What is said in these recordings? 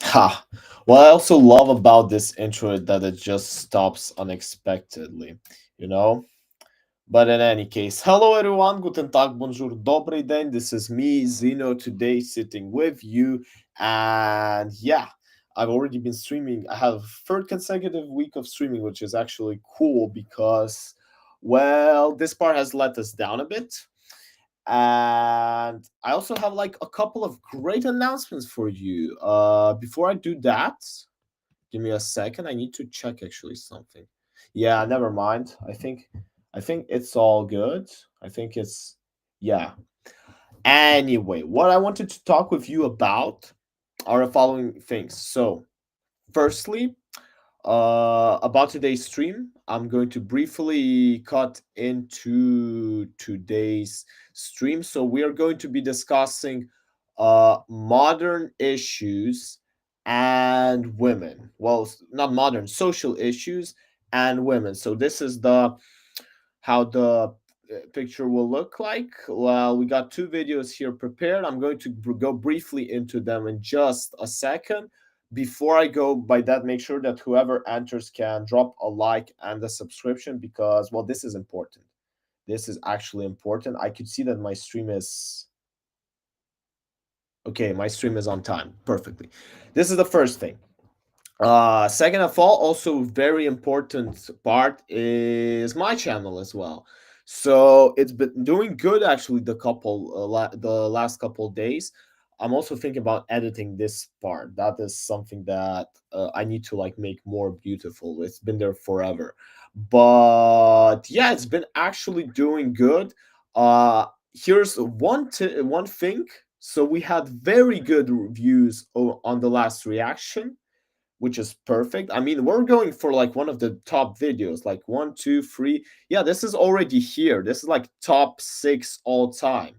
Ha. What I also love about this intro is that it just stops unexpectedly, you know? But in any case, hello everyone, guten tag, bonjour, dobry den. This is me, Zeno, today sitting with you. And yeah, I've already been streaming. I have third consecutive week of streaming, which is actually cool because, well, this part has let us down a bit. And I also have like a couple of great announcements for you. Before I do that, give me a second. I need to check actually something. Yeah, never mind. I think it's all good. I think it's yeah. Anyway, what I wanted to talk with you about are the following things. So, firstly, about today's stream, I'm going to briefly cut into today's stream. So we are going to be discussing modern issues and women. Well, not modern, social issues and women. So this is the how the picture will look like. Well, we got two videos here prepared. I'm going to go briefly into them in just a second. Before I go by that, make sure that whoever enters can drop a like and a subscription because, well, this is important. This is actually important. I could see that my stream is okay. My stream is on time perfectly. This is the first thing. Second of all, also very important part is my channel as well. So it's been doing good actually the last couple days. I'm also thinking about editing this part. That is something that I need to like make more beautiful. It's been there forever, but yeah, it's been actually doing good. Here's one thing. So we had very good reviews on the last reaction, which is perfect. I mean, we're going for like one of the top videos, like one, two, three. Yeah, this is already here. This is like top six all time.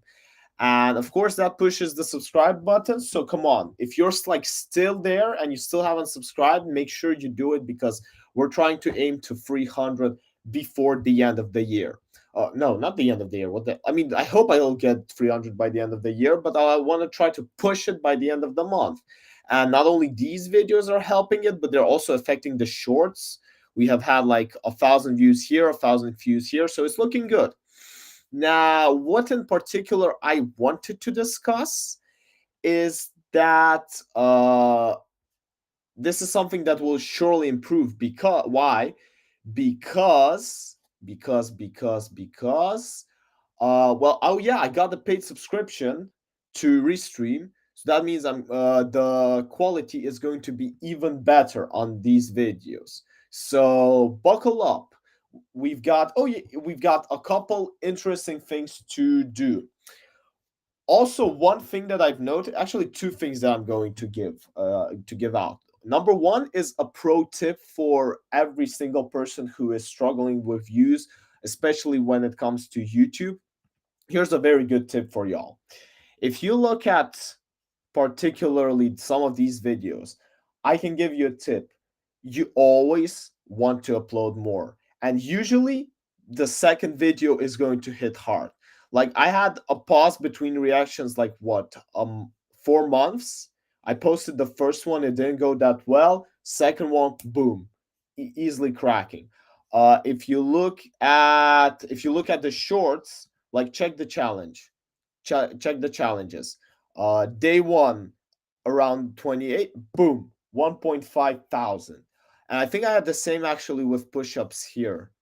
And of course, that pushes the subscribe button. So come on, if you're like still there and you still haven't subscribed, make sure you do it because we're trying to aim to 300 before the end of the year. No, not the end of the year. I mean, I hope I'll get 300 by the end of the year, but I want to try to push it by the end of the month. And not only these videos are helping it, but they're also affecting the shorts. We have had like 1,000 views here, 1,000 views here, so it's looking good. Now, what in particular I wanted to discuss is that this is something that will surely improve. Because why? Because well, oh yeah, I got the paid subscription to Restream. So that means the quality is going to be even better on these videos. So buckle up. We've got a couple interesting things to do. Also, one thing that I've noted, actually two things that I'm going to give out. Number one is a pro tip for every single person who is struggling with views, especially when it comes to YouTube. Here's a very good tip for y'all. If you look at particularly some of these videos, I can give you a tip. You always want to upload more. And usually the second video is going to hit hard. Like I had a pause between reactions like what? 4 months. I posted the first one, it didn't go that well. Second one, boom, easily cracking. If you look at the shorts, like check the challenge, check the challenges. Day one, around 28, boom, 1.5 thousand. And I think I had the same actually with push-ups here.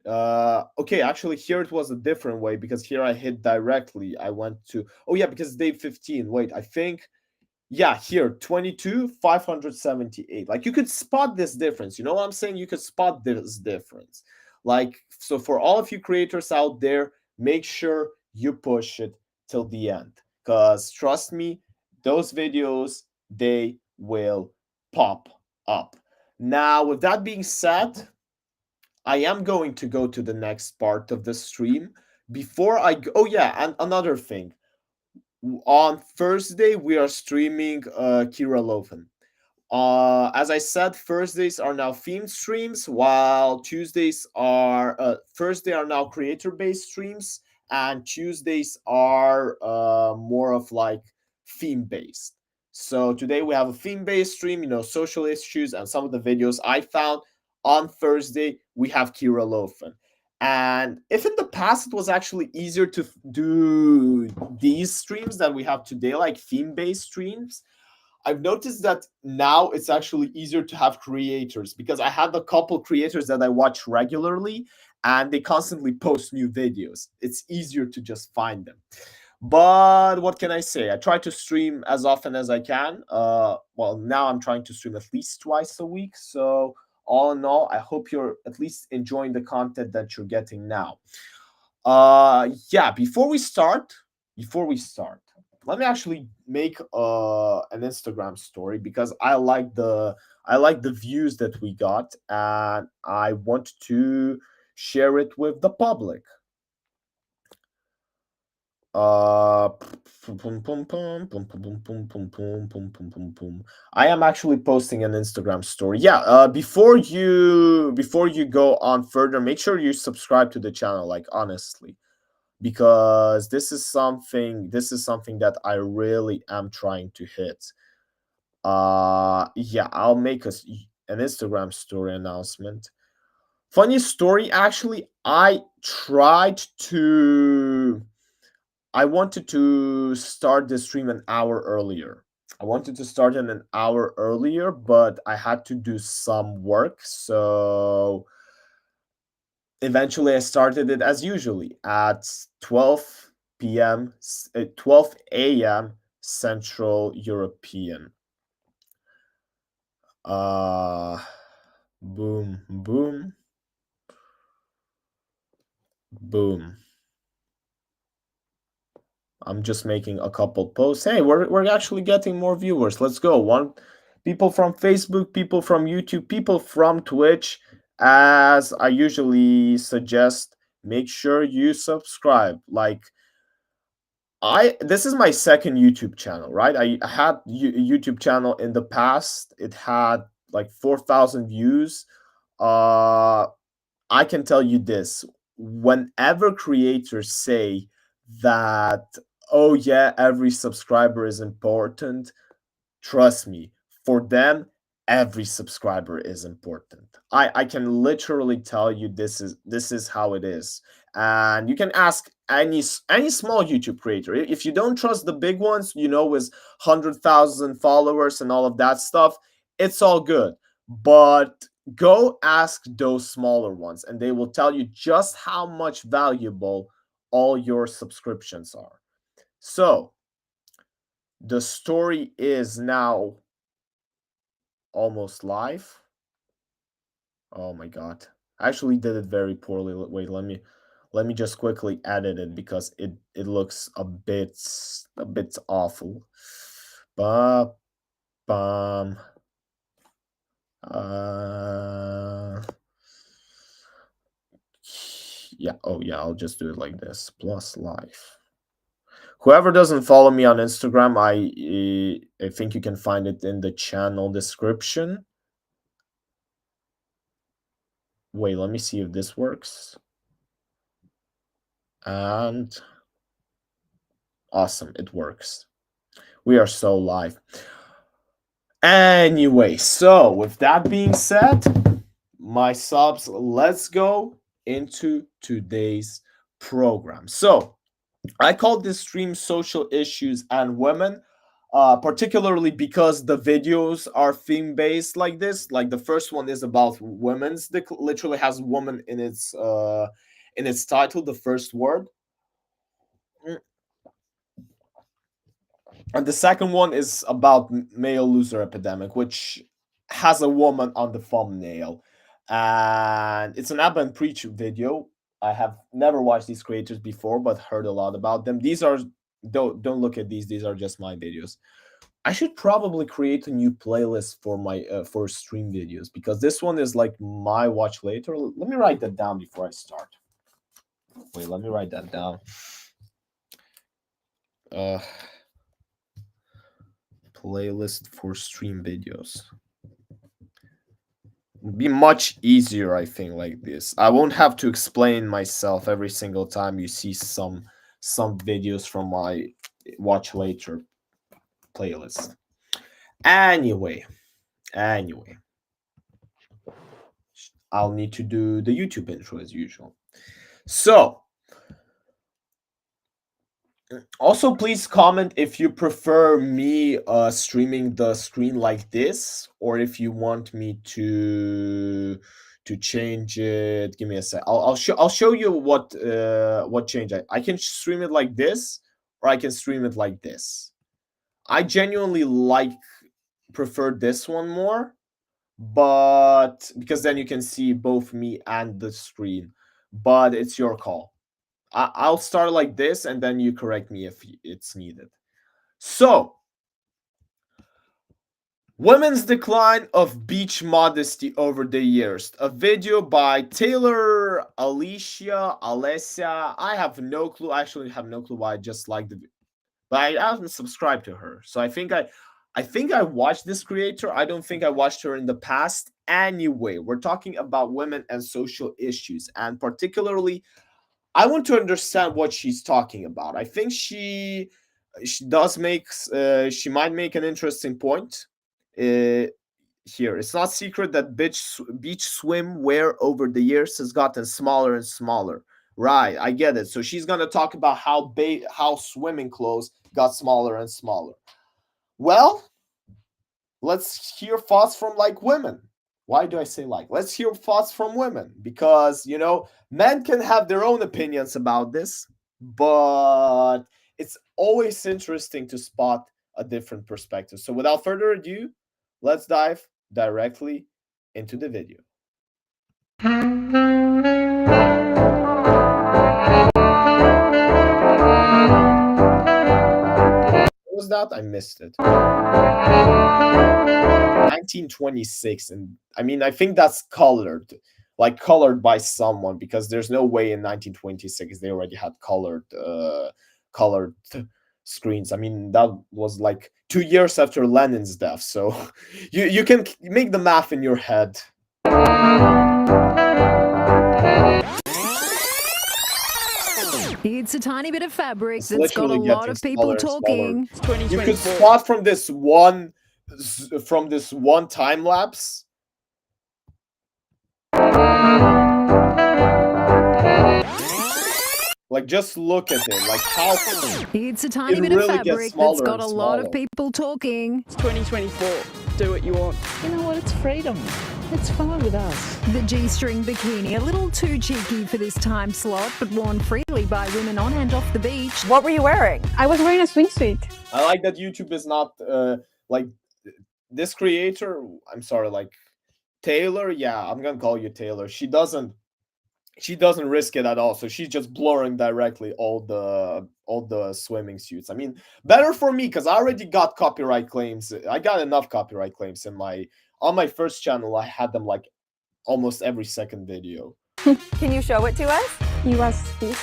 Okay, actually here it was a different way because here I hit directly. I went to, oh yeah, because day 15. Wait, I think, yeah, here 22, 578. Like you could spot this difference. You know what I'm saying? You could spot this difference. Like, so for all of you creators out there, make sure you push it till the end. Because trust me, those videos, they will pop up. Now, with that being said, I am going to go to the next part of the stream. Before I go, oh yeah, and another thing, on Thursday we are streaming Kira Loven. As I said, Thursdays are now themed streams, while Thursday are now creator based streams, and Tuesdays are more of like theme based. So today we have a theme-based stream, social issues and some of the videos I found. On Thursday, we have Kira Lofen. And if in the past it was actually easier to do these streams that we have today, like theme-based streams, I've noticed that now it's actually easier to have creators because I have a couple creators that I watch regularly and they constantly post new videos. It's easier to just find them. But what can I say? I try to stream as often as I can. Well, now I'm trying to stream at least twice a week. So, all in all, I hope you're at least enjoying the content that you're getting now. Yeah, before we start, let me actually make an Instagram story because I like the views that we got and I want to share it with the public. Pum, pum, pum, pum, pum, pum, pum, pum, pum, pum, pum, pum, pum, pum. I am actually posting an Instagram story. Yeah, before you go on further, make sure you subscribe to the channel, like honestly, because this is something that I really am trying to hit. Yeah, I'll make an Instagram story announcement. Funny story, actually, I wanted to start the stream an hour earlier. I wanted to start it an hour earlier, but I had to do some work. So eventually I started it as usually at 12 p.m., 12 a.m. Central European. Uh, boom, boom, boom. I'm just making a couple posts. Hey, we're actually getting more viewers. Let's go. One people from Facebook, people from YouTube, people from Twitch. As I usually suggest, make sure you subscribe. Like I this is my second YouTube channel, right? I had a YouTube channel in the past. It had like 4,000 views. Uh I can tell you this, whenever creators say that, oh yeah, every subscriber is important, trust me, for them, every subscriber is important. I can literally tell you this is how it is. And you can ask any small YouTube creator. If you don't trust the big ones, with 100,000 followers and all of that stuff, it's all good. But go ask those smaller ones and they will tell you just how much valuable all your subscriptions are. So, the story is now almost live. Oh my god. I actually did it very poorly. Wait, let me just quickly edit it because it looks a bit awful. Ba bum. Uh yeah, oh yeah, I'll just do it like this. Plus live. Whoever doesn't follow me on Instagram, I think you can find it in the channel description. Wait, let me see if this works. And awesome, it works. We are so live. Anyway, so with that being said, my subs, let's go into today's program. So, I called this stream Social Issues and Women, particularly because the videos are theme based like this. Like the first one is about women's, literally has woman in its title, the first word. And the second one is about male loser epidemic, which has a woman on the thumbnail. And it's an Abba and Preach video. I have never watched these creators before, but heard a lot about them. These are don't look at these are just my videos. I should probably create a new playlist for my for stream videos because this one is like my watch later. Let me write that down before I start. Wait, let me write that down. Uh Playlist for stream videos. Be much easier, I think, like this. I won't have to explain myself every single time you see some videos from my watch later playlist. Anyway, anyway, I'll need to do the YouTube intro as usual. So, also please comment if you prefer me streaming the screen like this, or if you want me to change it. Give me a sec. I'll show you what change I can stream it like this, or I can stream it like this. I genuinely prefer this one more, but because then you can see both me and the screen. But it's your call. I'll start like this, and then you correct me if it's needed. So, women's decline of beach modesty over the years. A video by Taylor, Alicia, Alessia. I have no clue. I actually have no clue why I just like the, but I haven't subscribed to her. So I think I watched this creator. I don't think I watched her in the past. Anyway, we're talking about women and social issues, and particularly I want to understand what she's talking about. I think she does make she might make an interesting point here. It's not secret that beach swimwear over the years has gotten smaller and smaller. Right, I get it. So she's gonna talk about how swimming clothes got smaller and smaller. Well, let's hear thoughts from like women. Why do I say like? Let's hear thoughts from women, because men can have their own opinions about this, but it's always interesting to spot a different perspective. So without further ado, let's dive directly into the video. What was that? I missed it. 1926, and I mean, I think that's colored by someone, because there's no way in 1926 they already had colored screens. I mean, that was like 2 years after Lenin's death, so you can make the math in your head. It's a tiny bit of fabric that's got a lot of people talking. You could spot from this one time lapse. Like, just look at it. Like, how it's a tiny bit of fabric that's got a lot of people talking. It's 2024. Do what you want. You know what? It's freedom. It's fine with us. The G-string bikini, a little too cheeky for this time slot, but worn freely by women on and off the beach. What were you wearing? I was wearing a swimsuit. I like that YouTube is not like this creator. I'm sorry, like Taylor. Yeah, I'm gonna call you Taylor. She doesn't risk it at all. So she's just blurring directly all the swimming suits. I mean, better for me, because I already got copyright claims. I got enough copyright claims on my first channel. I had them like almost every second video. Can you show it to us? US this.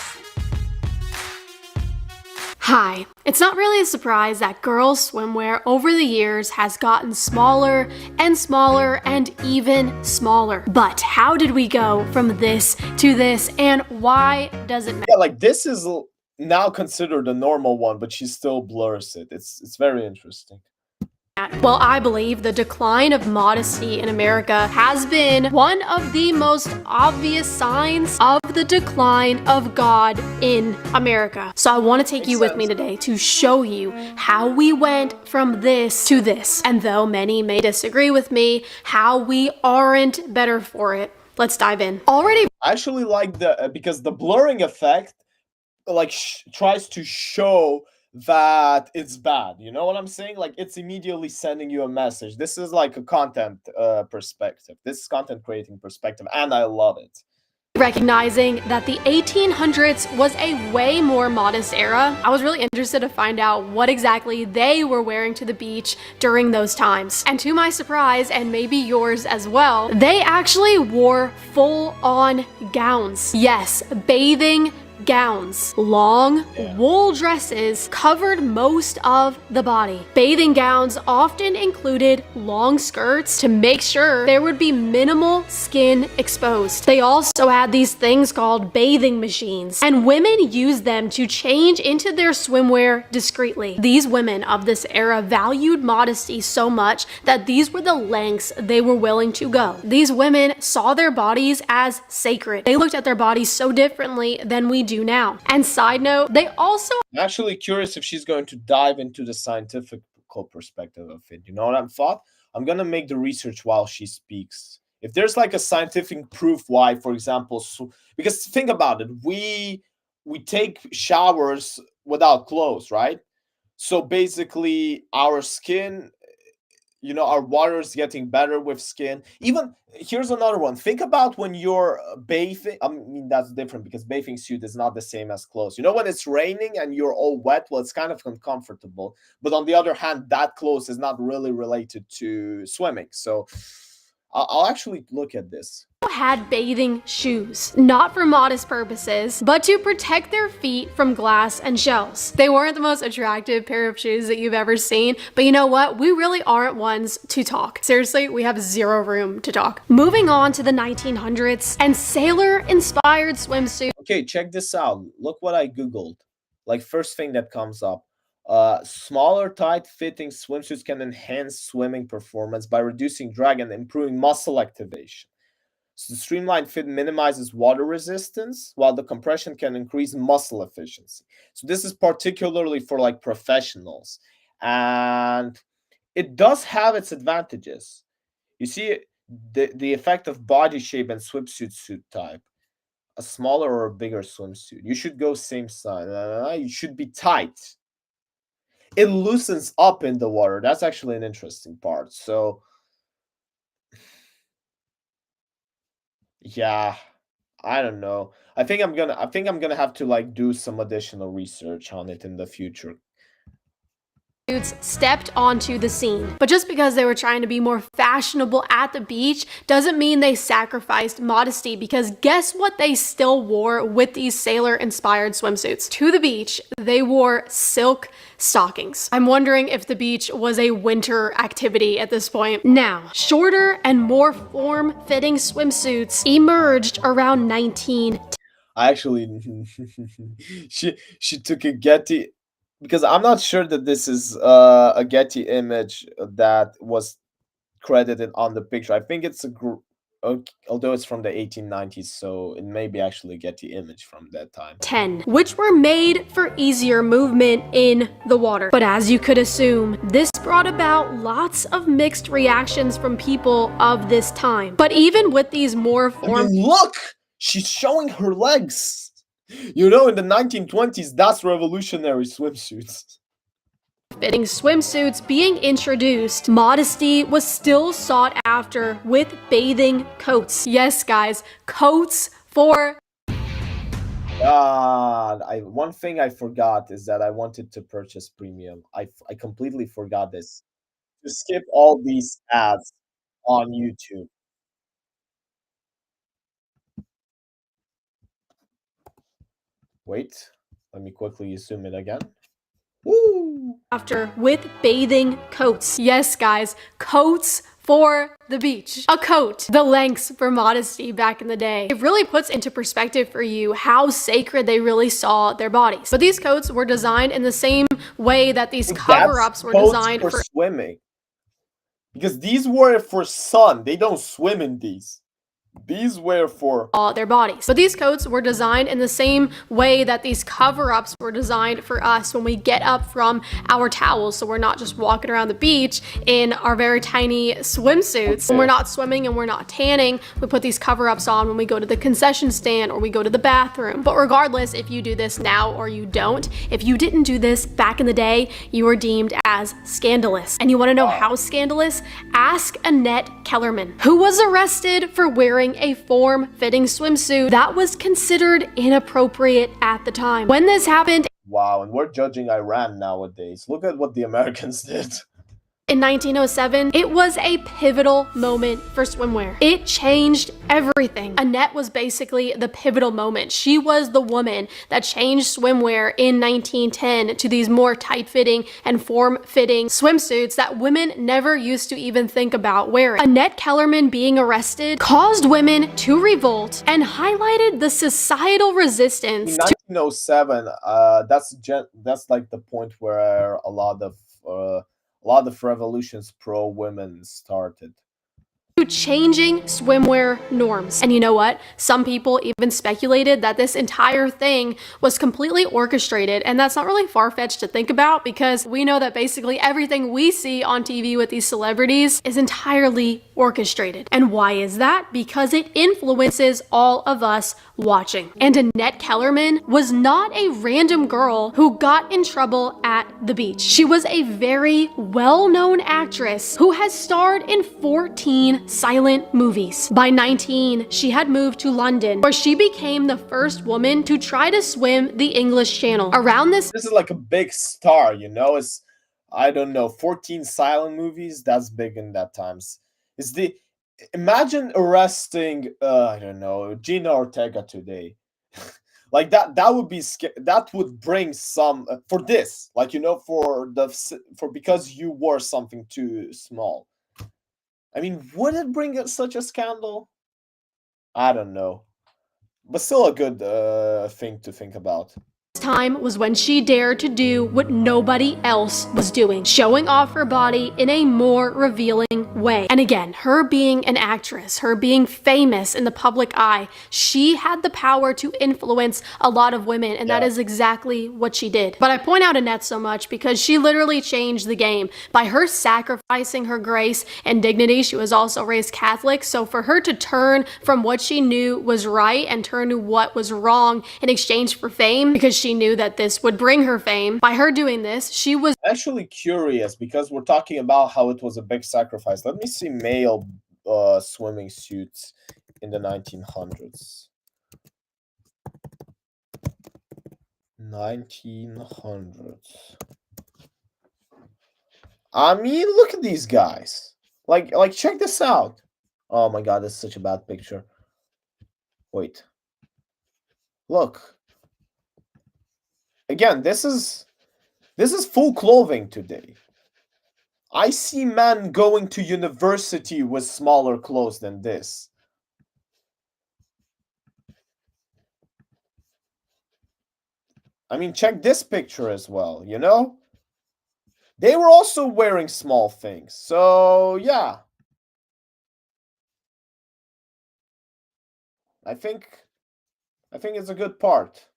Hi. It's not really a surprise that girls' swimwear over the years has gotten smaller and smaller and even smaller. But how did we go from this to this, and why does it matter? Yeah, like this is now considered a normal one, but she still blurs it. It's very interesting. Well, I believe the decline of modesty in America has been one of the most obvious signs of the decline of God in America. So I want to take you with me today to show you how we went from this to this. And though many may disagree with me, how we aren't better for it. Let's dive in. I actually like because the blurring effect like tries to show that it's bad. You know what I'm saying? Like, it's immediately sending you a message. This is like a content perspective. This is content creating perspective, and I love it. Recognizing that the 1800s was a way more modest era, I was really interested to find out what exactly they were wearing to the beach during those times. And to my surprise, and maybe yours as well, they actually wore full-on gowns. Yes, bathing gowns. Long, wool dresses covered most of the body. Bathing gowns often included long skirts to make sure there would be minimal skin exposed. They also had these things called bathing machines, and women used them to change into their swimwear discreetly. These women of this era valued modesty so much that these were the lengths they were willing to go. These women saw their bodies as sacred. They looked at their bodies so differently than we do now. And side note, they also I'm actually curious if she's going to dive into the scientific perspective of it. You know what I'm thought? I'm gonna make the research while she speaks. If there's like a scientific proof why, for example, because think about it, we take showers without clothes, right? So basically, our skin, you know, our water is getting better with skin. Even here's another one. Think about when you're bathing. I mean, that's different because bathing suit is not the same as clothes. You know, when it's raining and you're all wet, well, it's kind of uncomfortable. But on the other hand, that clothes is not really related to swimming. So I'll actually look at this. had bathing shoes, not for modest purposes, but to protect their feet from glass and shells. They weren't the most attractive pair of shoes that you've ever seen, but you know what? We really aren't ones to talk. Seriously, we have zero room to talk. Moving on to the 1900s and sailor-inspired swimsuits. Okay, check this out. Look what I Googled. Like, first thing that comes up. Smaller, tight-fitting swimsuits can enhance swimming performance by reducing drag and improving muscle activation. So the streamlined fit minimizes water resistance, while the compression can increase muscle efficiency. So this is particularly for like professionals, and it does have its advantages. You see the effect of body shape and swimsuit suit type. A smaller or a bigger swimsuit. You should go same size. You should be tight. It loosens up in the water. That's actually an interesting part. So yeah, I don't know. I think I'm gonna have to like do some additional research on it in the future. Stepped onto the scene. But just because they were trying to be more fashionable at the beach doesn't mean they sacrificed modesty, because guess what they still wore with these sailor-inspired swimsuits? To the beach, they wore silk stockings. I'm wondering if the beach was a winter activity at this point. Now, shorter and more form-fitting swimsuits emerged around 1910. I actually she took a Getty, because I'm not sure that this is a Getty image that was credited on the picture. I think it's a group, although it's from the 1890s, so it may be actually a Getty image from that time. 10, which were made for easier movement in the water. But as you could assume, this brought about lots of mixed reactions from people of this time. But even with these more I mean, look, she's showing her legs. You know, in the 1920s, that's revolutionary swimsuits. Fitting swimsuits being introduced, modesty was still sought after with bathing coats. Yes, guys, coats for... One thing I forgot is that I wanted to purchase premium. I completely forgot this. To skip all these ads on YouTube. Wait, let me quickly zoom in again. Woo! After with bathing coats. Yes, guys, coats for the beach. A coat, the lengths for modesty back in the day. It really puts into perspective for you how sacred they really saw their bodies. But these coats were designed in the same way that these cover-ups were designed for swimming. Because these were for sun. They don't swim in these. These were for their bodies. But these coats were designed in the same way that these cover-ups were designed for us when we get up from our towels, so we're not just walking around the beach in our very tiny swimsuits. When we're not swimming and we're not tanning, we put these cover-ups on when we go to the concession stand or we go to the bathroom. But regardless if you do this now or you don't, if you didn't do this back in the day, you were deemed as scandalous. And you want to know how scandalous? Ask Annette Kellerman, who was arrested for wearing a form-fitting swimsuit that was considered inappropriate at the time. When this happened... Wow, and we're judging Iran nowadays. Look at what the Americans did. In 1907, it was a pivotal moment for swimwear. It changed everything. Annette was basically the pivotal moment. She was the woman that changed swimwear in 1910 to these more tight-fitting and form-fitting swimsuits that women never used to even think about wearing. Annette Kellerman being arrested caused women to revolt and highlighted the societal resistance In 1907, that's like the point where a lot of revolutions pro women started. to changing swimwear norms. And you know what? Some people even speculated that this entire thing was completely orchestrated, and that's not really far-fetched to think about because we know that basically everything we see on TV with these celebrities is entirely orchestrated. And why is that? Because it influences all of us watching. And Annette Kellerman was not a random girl who got in trouble at the beach. She was a very well-known actress who has starred in 14 silent movies. By 19, she had moved to London, where she became the first woman to try to swim the English Channel. Around this This is like a big star, you know. It's, I don't know, 14 silent movies. That's big in that times. It's the Imagine arresting I don't know, Gina Ortega today. Like that would be that would bring some for this, like, you know, for because you wore something too small. I mean, would it bring such a scandal? I don't know, but still a good thing to think about. time was when she dared to do what nobody else was doing, showing off her body in a more revealing way. And again, her being an actress, her being famous in the public eye, she had the power to influence a lot of women, and that Yeah. is exactly what she did. But I point out Annette so much because she literally changed the game. By her sacrificing her grace and dignity, she was also raised Catholic, so for her to turn from what she knew was right and turn to what was wrong in exchange for fame, because she knew that this would bring her fame, by her doing this, she was Actually curious because we're talking about how it was a big sacrifice. Let me see male swimming suits in the 1900s. 1900s. I mean, look at these guys. Like check this out. Oh my god, this is such a bad picture. Wait. Look. Again, this is full clothing today. I see men going to university with smaller clothes than this. I mean, check this picture as well, you know? They were also wearing small things. So, yeah. I think it's a good part.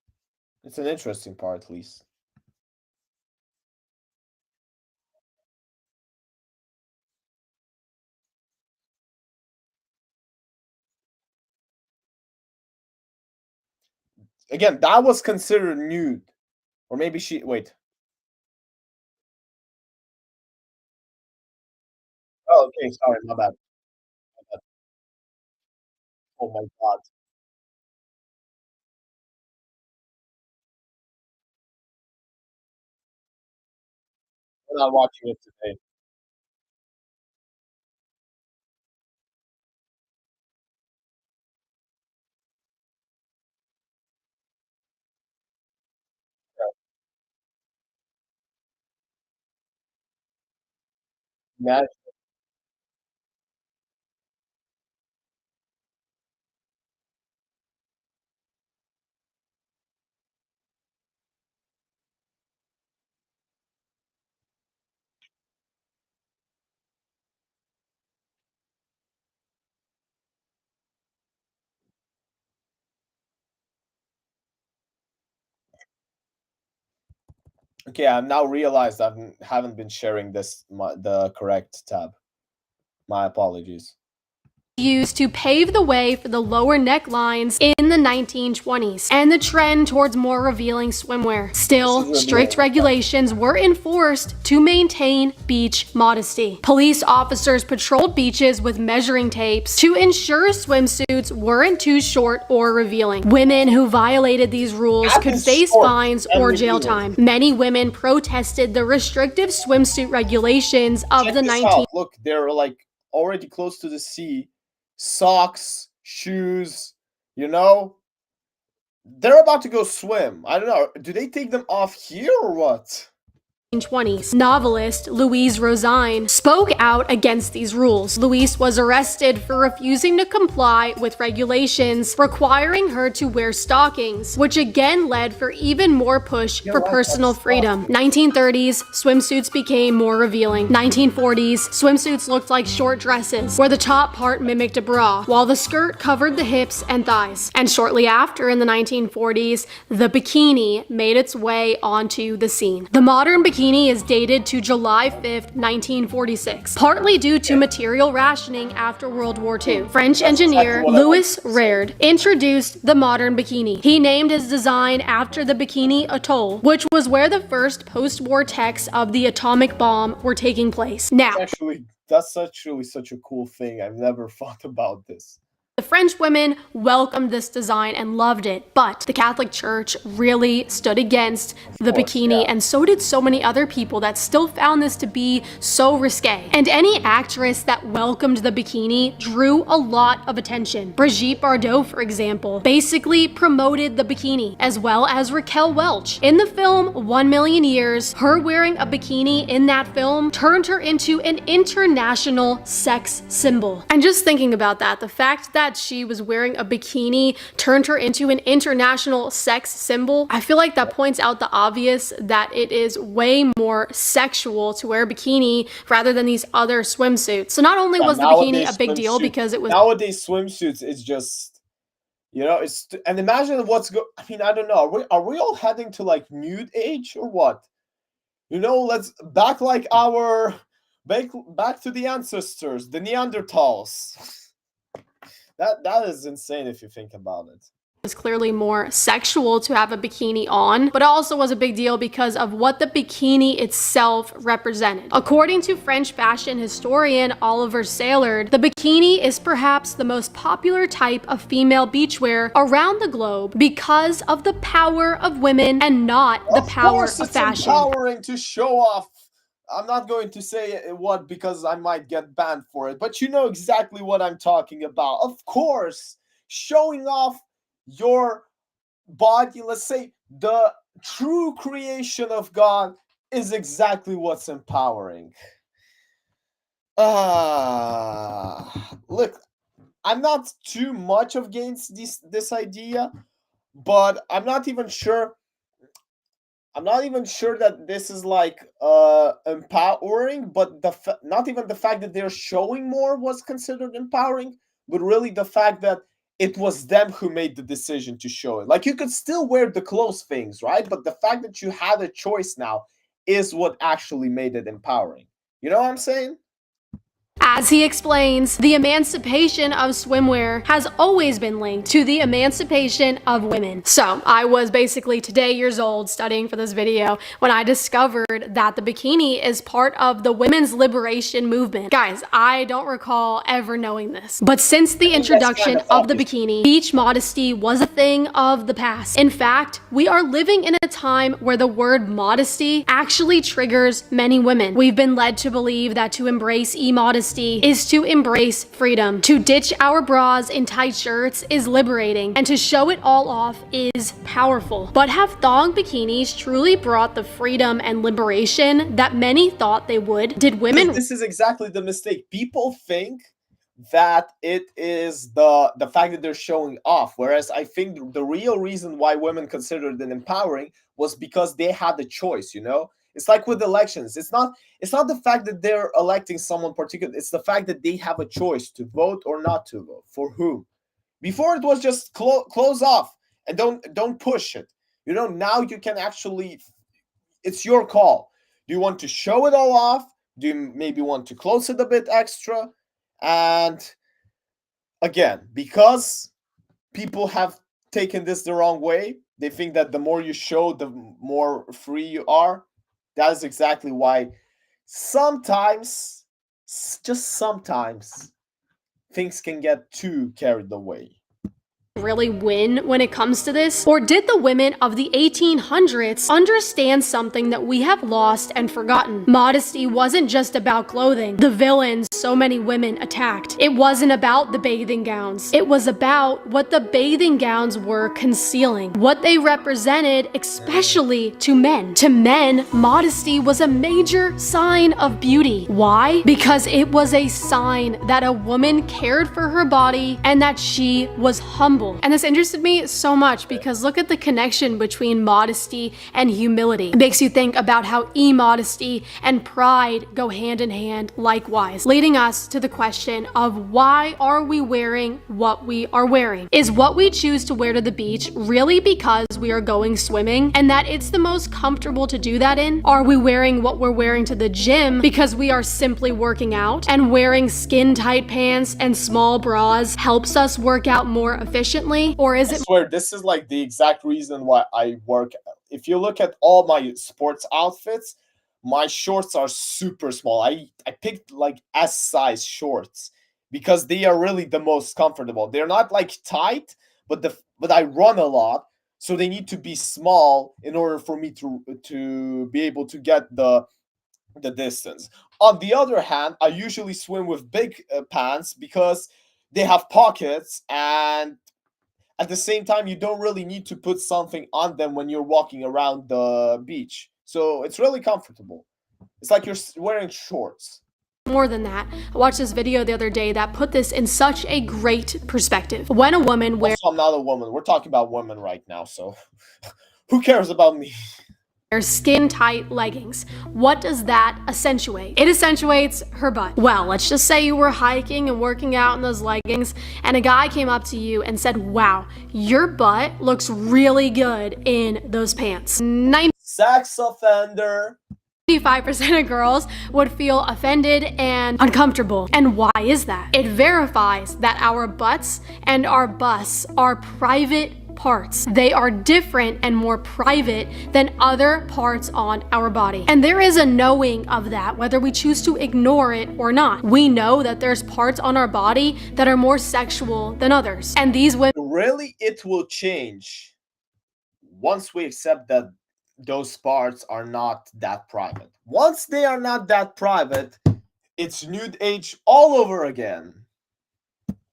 It's an interesting part, at least. Again, that was considered nude. Or maybe she wait. Oh, okay, sorry, my bad. My bad. Oh my god. We're not watching it today. Yeah. Okay, I've now realized haven't been sharing the correct tab. My apologies. used to pave the way for the lower necklines in the 1920s and the trend towards more revealing swimwear. Still, strict regulations were enforced to maintain beach modesty. Police officers patrolled beaches with measuring tapes to ensure swimsuits weren't too short or revealing. Women who violated these rules That could is face short fines and or jail revealing. time. Many women protested the restrictive swimsuit regulations of Check the this 19 out. Look, they're like already close to the sea. Socks, shoes, you know? They're about to go swim. I don't know. Do they take them off here or what? 1920s. Novelist Louise Rosine spoke out against these rules. Louise was arrested for refusing to comply with regulations requiring her to wear stockings, which again led for even more push for personal freedom. 1930s, swimsuits became more revealing. 1940s, swimsuits looked like short dresses, where the top part mimicked a bra, while the skirt covered the hips and thighs. And shortly after, in the 1940s, the bikini made its way onto the scene. The modern bikini is dated to July 5th, 1946, partly due to material rationing after World War II. French engineer Louis Reard introduced the modern bikini. He named his design after the Bikini Atoll, which was where the first post-war texts of the atomic bomb were taking place. Now, That's actually such a cool thing. I've never thought about this. the French women welcomed this design and loved it, but the Catholic Church really stood against the bikini, and so did so many other people that still found this to be so risque. And any actress that welcomed the bikini drew a lot of attention. Brigitte Bardot, for example, basically promoted the bikini, as well as Raquel Welch. In the film 1 Million Years, her wearing a bikini in that film turned her into an international sex symbol. And just thinking about that, the fact that she was wearing a bikini turned her into an international sex symbol. I feel like that points out the obvious, that it is way more sexual to wear a bikini rather than these other swimsuits. So not only was the bikini a big deal because it was nowadays swimsuits is just, you know, and imagine I mean, I don't know, are we all heading to like nude age or what? You know, let's back to the ancestors, the Neanderthals. That is insane if you think about it. was clearly more sexual to have a bikini on, but also was a big deal because of what the bikini itself represented. According to French fashion historian Oliver Saillard, the bikini is perhaps the most popular type of female beachwear around the globe because of the power of women and not the power of fashion. It's empowering to show off. I'm not going to say what because I might get banned for it, but you know exactly what I'm talking about. Of course, showing off your body, let's say the true creation of God, is exactly what's empowering. Look, I'm not too much against this idea, but I'm not even sure that this is like empowering, but not even the fact that they're showing more was considered empowering, but really the fact that it was them who made the decision to show it. Like, you could still wear the close things, right? But the fact that you had a choice now is what actually made it empowering. You know what I'm saying? As he explains, the emancipation of swimwear has always been linked to the emancipation of women. So I was basically today years old studying for this video when I discovered that the bikini is part of the women's liberation movement. Guys, I don't recall ever knowing this. But since the introduction of the bikini, beach modesty was a thing of the past. In fact, we are living in a time where the word modesty actually triggers many women. We've been led to believe that to embrace immodesty is to embrace freedom. To ditch our bras in tight shirts is liberating, and to show it all off is powerful. But have thong bikinis truly brought the freedom and liberation that many thought they would? Did women— This is exactly the mistake. People think that it is the fact that they're showing off, whereas I think the real reason why women considered it empowering was because they had the choice, you know? It's like with elections. It's not the fact that they're electing someone particular. It's the fact that they have a choice to vote or not to vote for whom. Before it was just close off and don't push it. You know, now you can actually, it's your call. Do you want to show it all off? Do you maybe want to close it a bit extra? And again, because people have taken this the wrong way, they think that the more you show, the more free you are. That is exactly why sometimes, just sometimes, things can get too carried away. Really win when it comes to this? Or did the women of the 1800s understand something that we have lost and forgotten? Modesty wasn't just about clothing. The villains so many women attacked. It wasn't about the bathing gowns. It was about what the bathing gowns were concealing, what they represented, especially to men. To men, modesty was a major sign of beauty. Why? Because it was a sign that a woman cared for her body and that she was humble. And this interested me so much because look at the connection between modesty and humility. It makes you think about how immodesty and pride go hand in hand likewise, leading us to the question of why are we wearing what we are wearing? Is what we choose to wear to the beach really because we are going swimming and that it's the most comfortable to do that in? Are we wearing what we're wearing to the gym because we are simply working out and wearing skin tight pants and small bras helps us work out more efficiently? Or is I it swear, this is like the exact reason why I work. If you look at all my sports outfits, my shorts are super small. I picked like S size shorts because they are really the most comfortable. They're not like tight, but I run a lot, so they need to be small in order for me to be able to get the distance. On the other hand, I usually swim with big pants because they have pockets, and at the same time, you don't really need to put something on them when you're walking around the beach. So it's really comfortable. It's like you're wearing shorts. more than that? I watched this video the other day that put this in such a great perspective. When a woman wears Also, I'm not a woman. We're talking about women right now, so who cares about me? skin tight leggings, what does that accentuate? It accentuates her butt. Well, let's just say you were hiking and working out in those leggings and a guy came up to you and said, wow, your butt looks really good in those pants. Sex offender. 95% of girls would feel offended and uncomfortable. And why is that? It verifies that our butts and our busts are private parts. They are different and more private than other parts on our body. And there is a knowing of that, whether we choose to ignore it or not. We know that there's parts on our body that are more sexual than others. And these women Really, it will change once we accept that those parts are not that private. Once they are not that private, it's nude age all over again.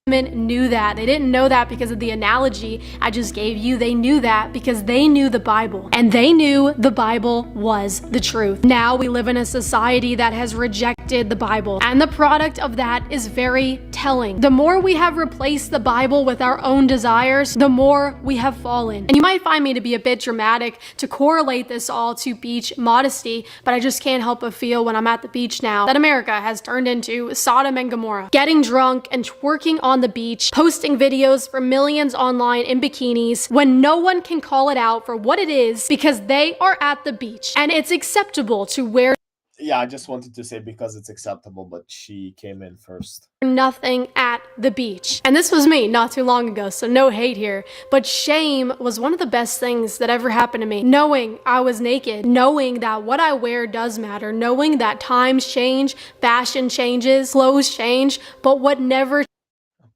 knew that. They didn't know that because of the analogy I just gave you. They knew that because they knew the Bible, and they knew the Bible was the truth. Now we live in a society that has rejected the Bible, and the product of that is very telling. The more we have replaced the Bible with our own desires, the more we have fallen. And you might find me to be a bit dramatic to correlate this all to beach modesty, but I just can't help but feel when I'm at the beach now that America has turned into Sodom and Gomorrah. Getting drunk and twerking on the beach, posting videos for millions online in bikinis when no one can call it out for what it is because they are at the beach and it's acceptable to wear Yeah, I just wanted to say because it's acceptable, but she came in first. nothing at the beach. And this was me not too long ago, so no hate here. But shame was one of the best things that ever happened to me. Knowing I was naked, knowing that what I wear does matter, knowing that times change, fashion changes, clothes change, but what never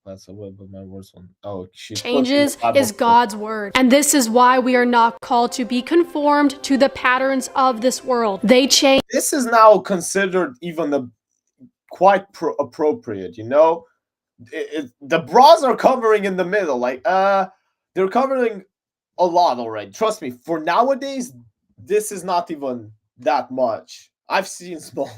That's a little bit my worst one. Oh, she changes is God's word. And this is why we are not called to be conformed to the patterns of this world. They change. This is now considered even quite appropriate, you know? The bras are covering in the middle. Like, they're covering a lot already. Trust me, for nowadays, this is not even that much. I've seen smaller.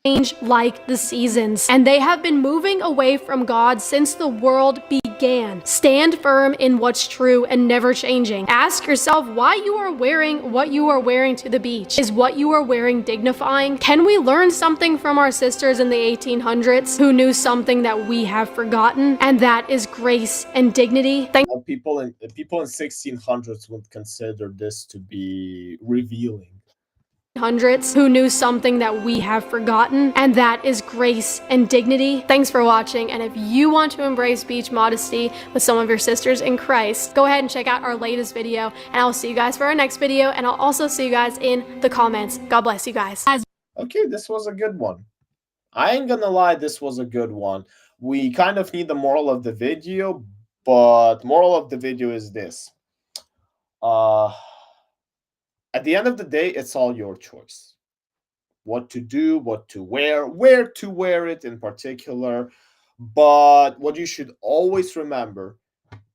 Change like the seasons, and they have been moving away from God since the world began. Stand firm in what's true and never changing. Ask yourself why you are wearing what you are wearing to the beach. Is what you are wearing dignifying? Can we learn something from our sisters in the 1800s who knew something that we have forgotten, and that is grace and dignity? People in 1600s would consider this to be revealing. 1800s who knew something that we have forgotten, and that is grace and dignity. Thanks for watching, and if you want to embrace beach modesty with some of your sisters in Christ, go ahead and check out our latest video, and I'll see you guys for our next video, and I'll also see you guys in the comments. God bless you guys. Okay, this was a good one. I ain't gonna lie, this was a good one. We kind of need the moral of the video, but moral of the video is this. At the end of the day, it's all your choice. What to do, what to wear, where to wear it in particular. But what you should always remember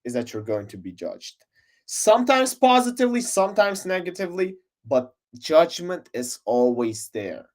is that you're going to be judged. Sometimes positively, sometimes negatively, but judgment is always there.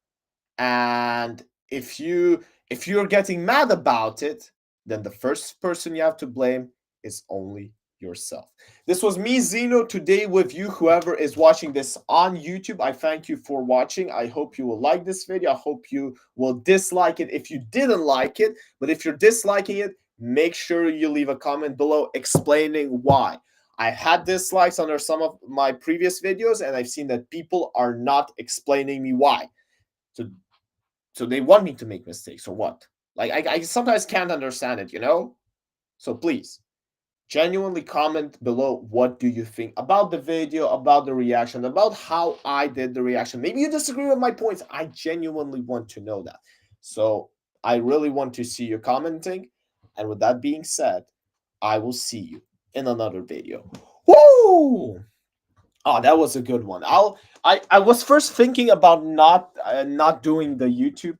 And if you're getting mad about it, then the first person you have to blame is only yourself. This was me, Zeno, today with you, whoever is watching this on YouTube. I thank you for watching. I hope you will like this video. I hope you will dislike it if you didn't like it. But if you're disliking it, make sure you leave a comment below explaining why. I had dislikes under some of my previous videos, and I've seen that people are not explaining me why. So they want me to make mistakes or what? Like, I sometimes can't understand it, you know? So please, genuinely comment below what do you think about the video, about the reaction, about how I did the reaction. Maybe you disagree with my points. I genuinely want to know that. So I really want to see you commenting. And with that being said, I will see you in another video. Woo! Oh, that was a good one. I was first thinking about not doing the YouTube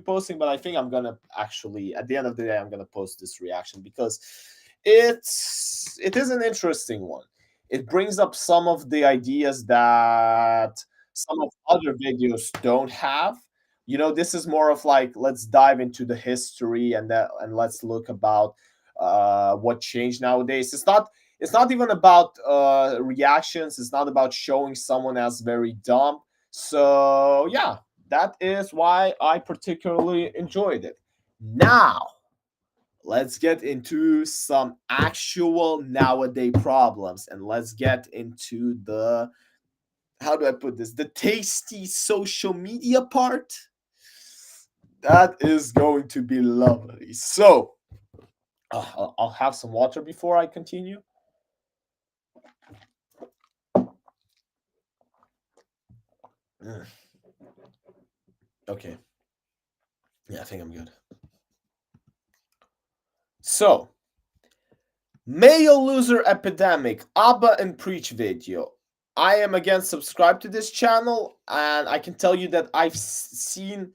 posting, but I think I'm gonna actually, at the end of the day, I'm gonna post this reaction because it is an interesting one. It brings up some of the ideas that some of other videos don't have. You know, this is more of like, let's dive into the history and let's look about what changed nowadays. It's not even about reactions. It's not about showing someone as very dumb. So yeah, that is why I particularly enjoyed it. Now, let's get into some actual nowadays problems, and let's get into the, how do I put this? The tasty social media part. That is going to be lovely. So, I'll have some water before I continue. Okay. Yeah, I think I'm good. So, male loser epidemic, Abba and Preach video. I am again subscribed to this channel, and I can tell you that I've seen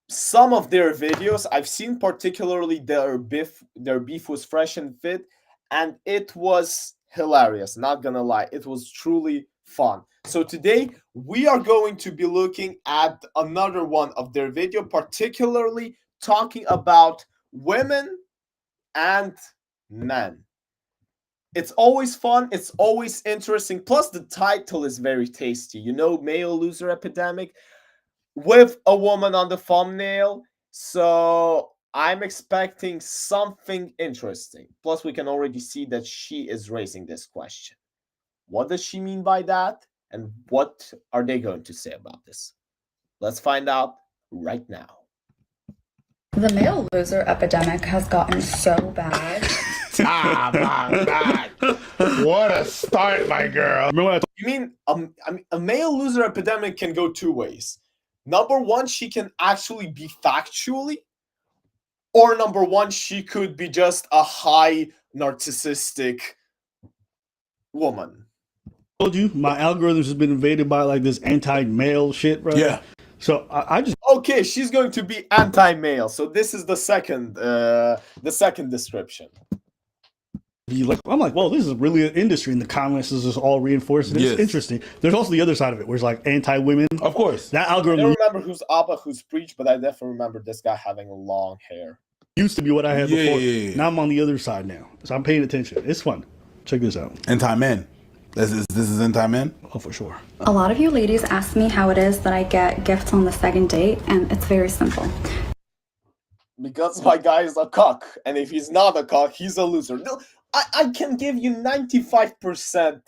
some of their videos. I've seen particularly their beef was fresh and fit, and it was hilarious. Not gonna lie, it was truly fun. So today we are going to be looking at another one of their video, particularly talking about women and men. It's always fun, it's always interesting, plus the title is very tasty. You know, male loser epidemic with a woman on the thumbnail. So I'm expecting something interesting. Plus we can already see that she is raising this question. What does she mean by that? And what are they going to say about this? Let's find out right now. The male loser epidemic has gotten so bad. My God. What a start, my girl. Remember when You mean a male loser epidemic can go two ways. Number one, she can actually be factually, or number one, she could be just a high narcissistic woman. told you, my algorithms has been invaded by like this anti-male shit, right? Yeah. So I just Okay, she's going to be anti-male. So this is the second description. be like, I'm like, well, this is really an industry, and the comments is just all reinforcing. It's Yes. interesting. There's also the other side of it, where it's like anti-women. Of course. That I algorithm don't remember who's Abba, who's Preach, but I definitely remember this guy having long hair. used to be what I had before. Yeah. Now I'm on the other side now, so I'm paying attention. It's fun. Check this out. Anti-men. This is anti-men? Oh, for sure. A lot of you ladies ask me how it is that I get gifts on the second date, and it's very simple. Because my guy is a cock, and if he's not a cock, he's a loser. No, I can give you 95%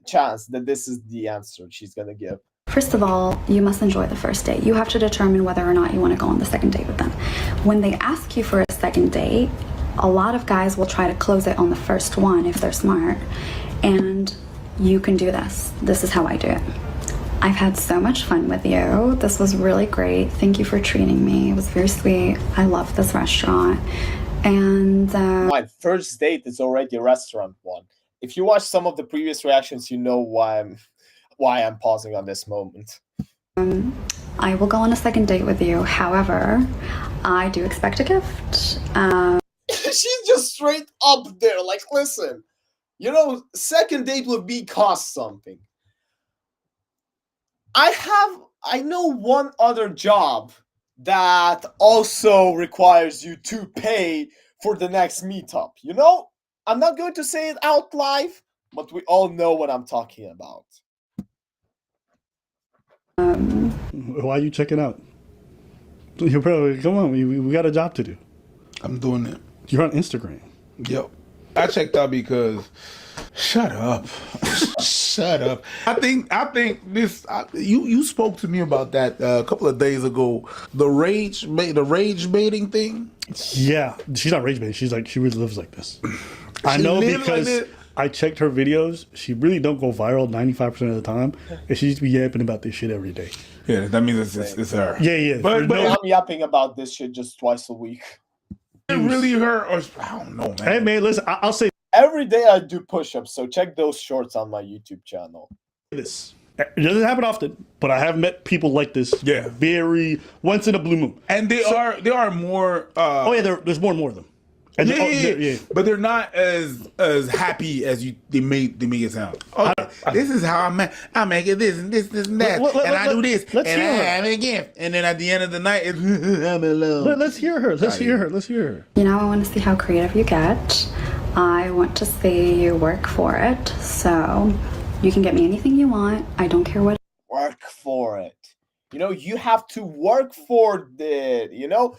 chance that this is the answer she's gonna give. First of all, you must enjoy the first date. You have to determine whether or not you want to go on the second date with them. When they ask you for a second date, a lot of guys will try to close it on the first one if they're smart. And you can do this. This is how I do it. I've had so much fun with you. This was really great. Thank you for treating me. It was very sweet. I love this restaurant. And My first date is already a restaurant one. If you watch some of the previous reactions, you know why I'm pausing on this moment. I will go on a second date with you. However, I do expect a gift. She's just straight up there. Like, listen, you know, second date with me costs something. I know one other job that also requires you to pay for the next meetup. You know, I'm not going to say it out live, but we all know what I'm talking about. Why are you checking out? You probably come on. We got a job to do. I'm doing it. You're on Instagram. Yep. I checked out because. Shut up. Shut up. I think this. You spoke to me about that a couple of days ago. The rage baiting thing. Yeah, she's not rage baiting. She's like, she really lives like this. I She know lives because like this? I checked her videos. She really don't go viral 95% of the time, and she used to be yapping about this shit every day. Yeah, that means it's her. Yeah. But I'm yapping about this shit just twice a week. it really her, or I don't know, man. Hey man, listen, I'll say Every day I do push-ups, so check those shorts on my YouTube channel. this. It doesn't happen often, but I have met people like this. Yeah. Very once in a blue moon. And they are more. Oh yeah, there's more and more of them. And Yeah. But they're not as happy as they make it sound. Okay, this is how I make it this and this and that, and I do this, let's and I hear her. have it again, and then at the end of the night, it's I'm alone. Let's hear her. Let's hear her. You know, I want to see how creative you get. I want to see you work for it. So you can get me anything you want. I don't care what. Work for it. You know, you have to work for it. You know,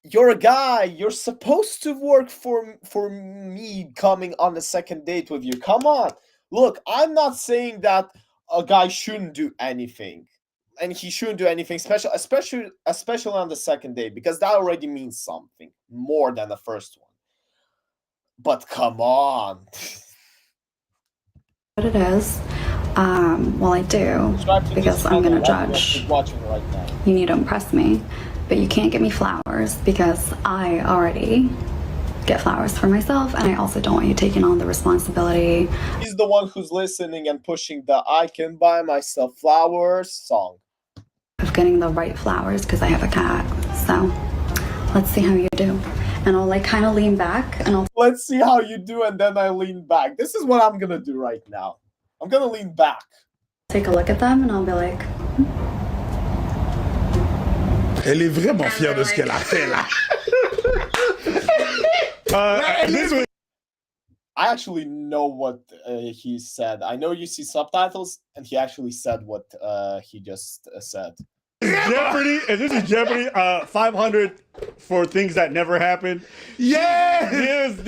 you're a guy. You're supposed to work for me coming on a second date with you. Come on. Look, I'm not saying that a guy shouldn't do anything. And he shouldn't do anything special, especially on the second date, because that already means something more than the first one. But come on. What it is. Well, I do, Subscribe to because this I'm channel, gonna everyone judge. who's watching right now. You need to impress me, but you can't get me flowers because I already get flowers for myself, and I also don't want you taking on the responsibility He's the one who's listening and pushing the "I can buy myself flowers" song. of getting the right flowers because I have a cat. So let's see how you do. And I'll like kind of lean back and I'll Let's see how you do, and then I lean back. This is what I'm gonna do right now. I'm gonna lean back. take a look at them and I'll be like, Elle est vraiment fière de ce qu'elle a fait là. I actually know what he said. I know you see subtitles, and he actually said what he just said. Jeopardy, and this is Jeopardy. 500 for things that never happened. Yes!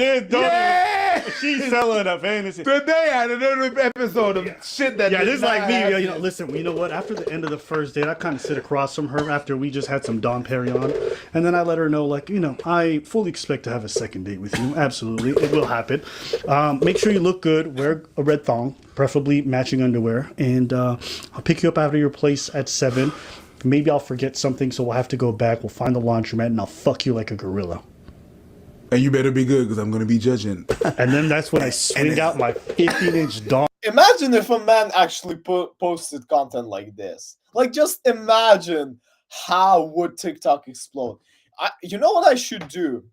She's selling a fantasy. Today I had another episode of shit that. Yeah, did this is like not me. happen. You know, listen, you know what? After the end of the first date, I kind of sit across from her after we just had some Dom Perignon, and then I let her know, like, you know, I fully expect to have a second date with you. Absolutely, it will happen. Make sure you look good. Wear a red thong, preferably matching underwear, and I'll pick you up out of your place at 7. Maybe I'll forget something, so we'll have to go back. We'll find the laundromat, and I'll fuck you like a gorilla. And you better be good because I'm gonna be judging. And then that's when I swing out my 15-inch dong. Imagine if a man actually posted content like this. Like, just imagine how would TikTok explode. You know what I should do?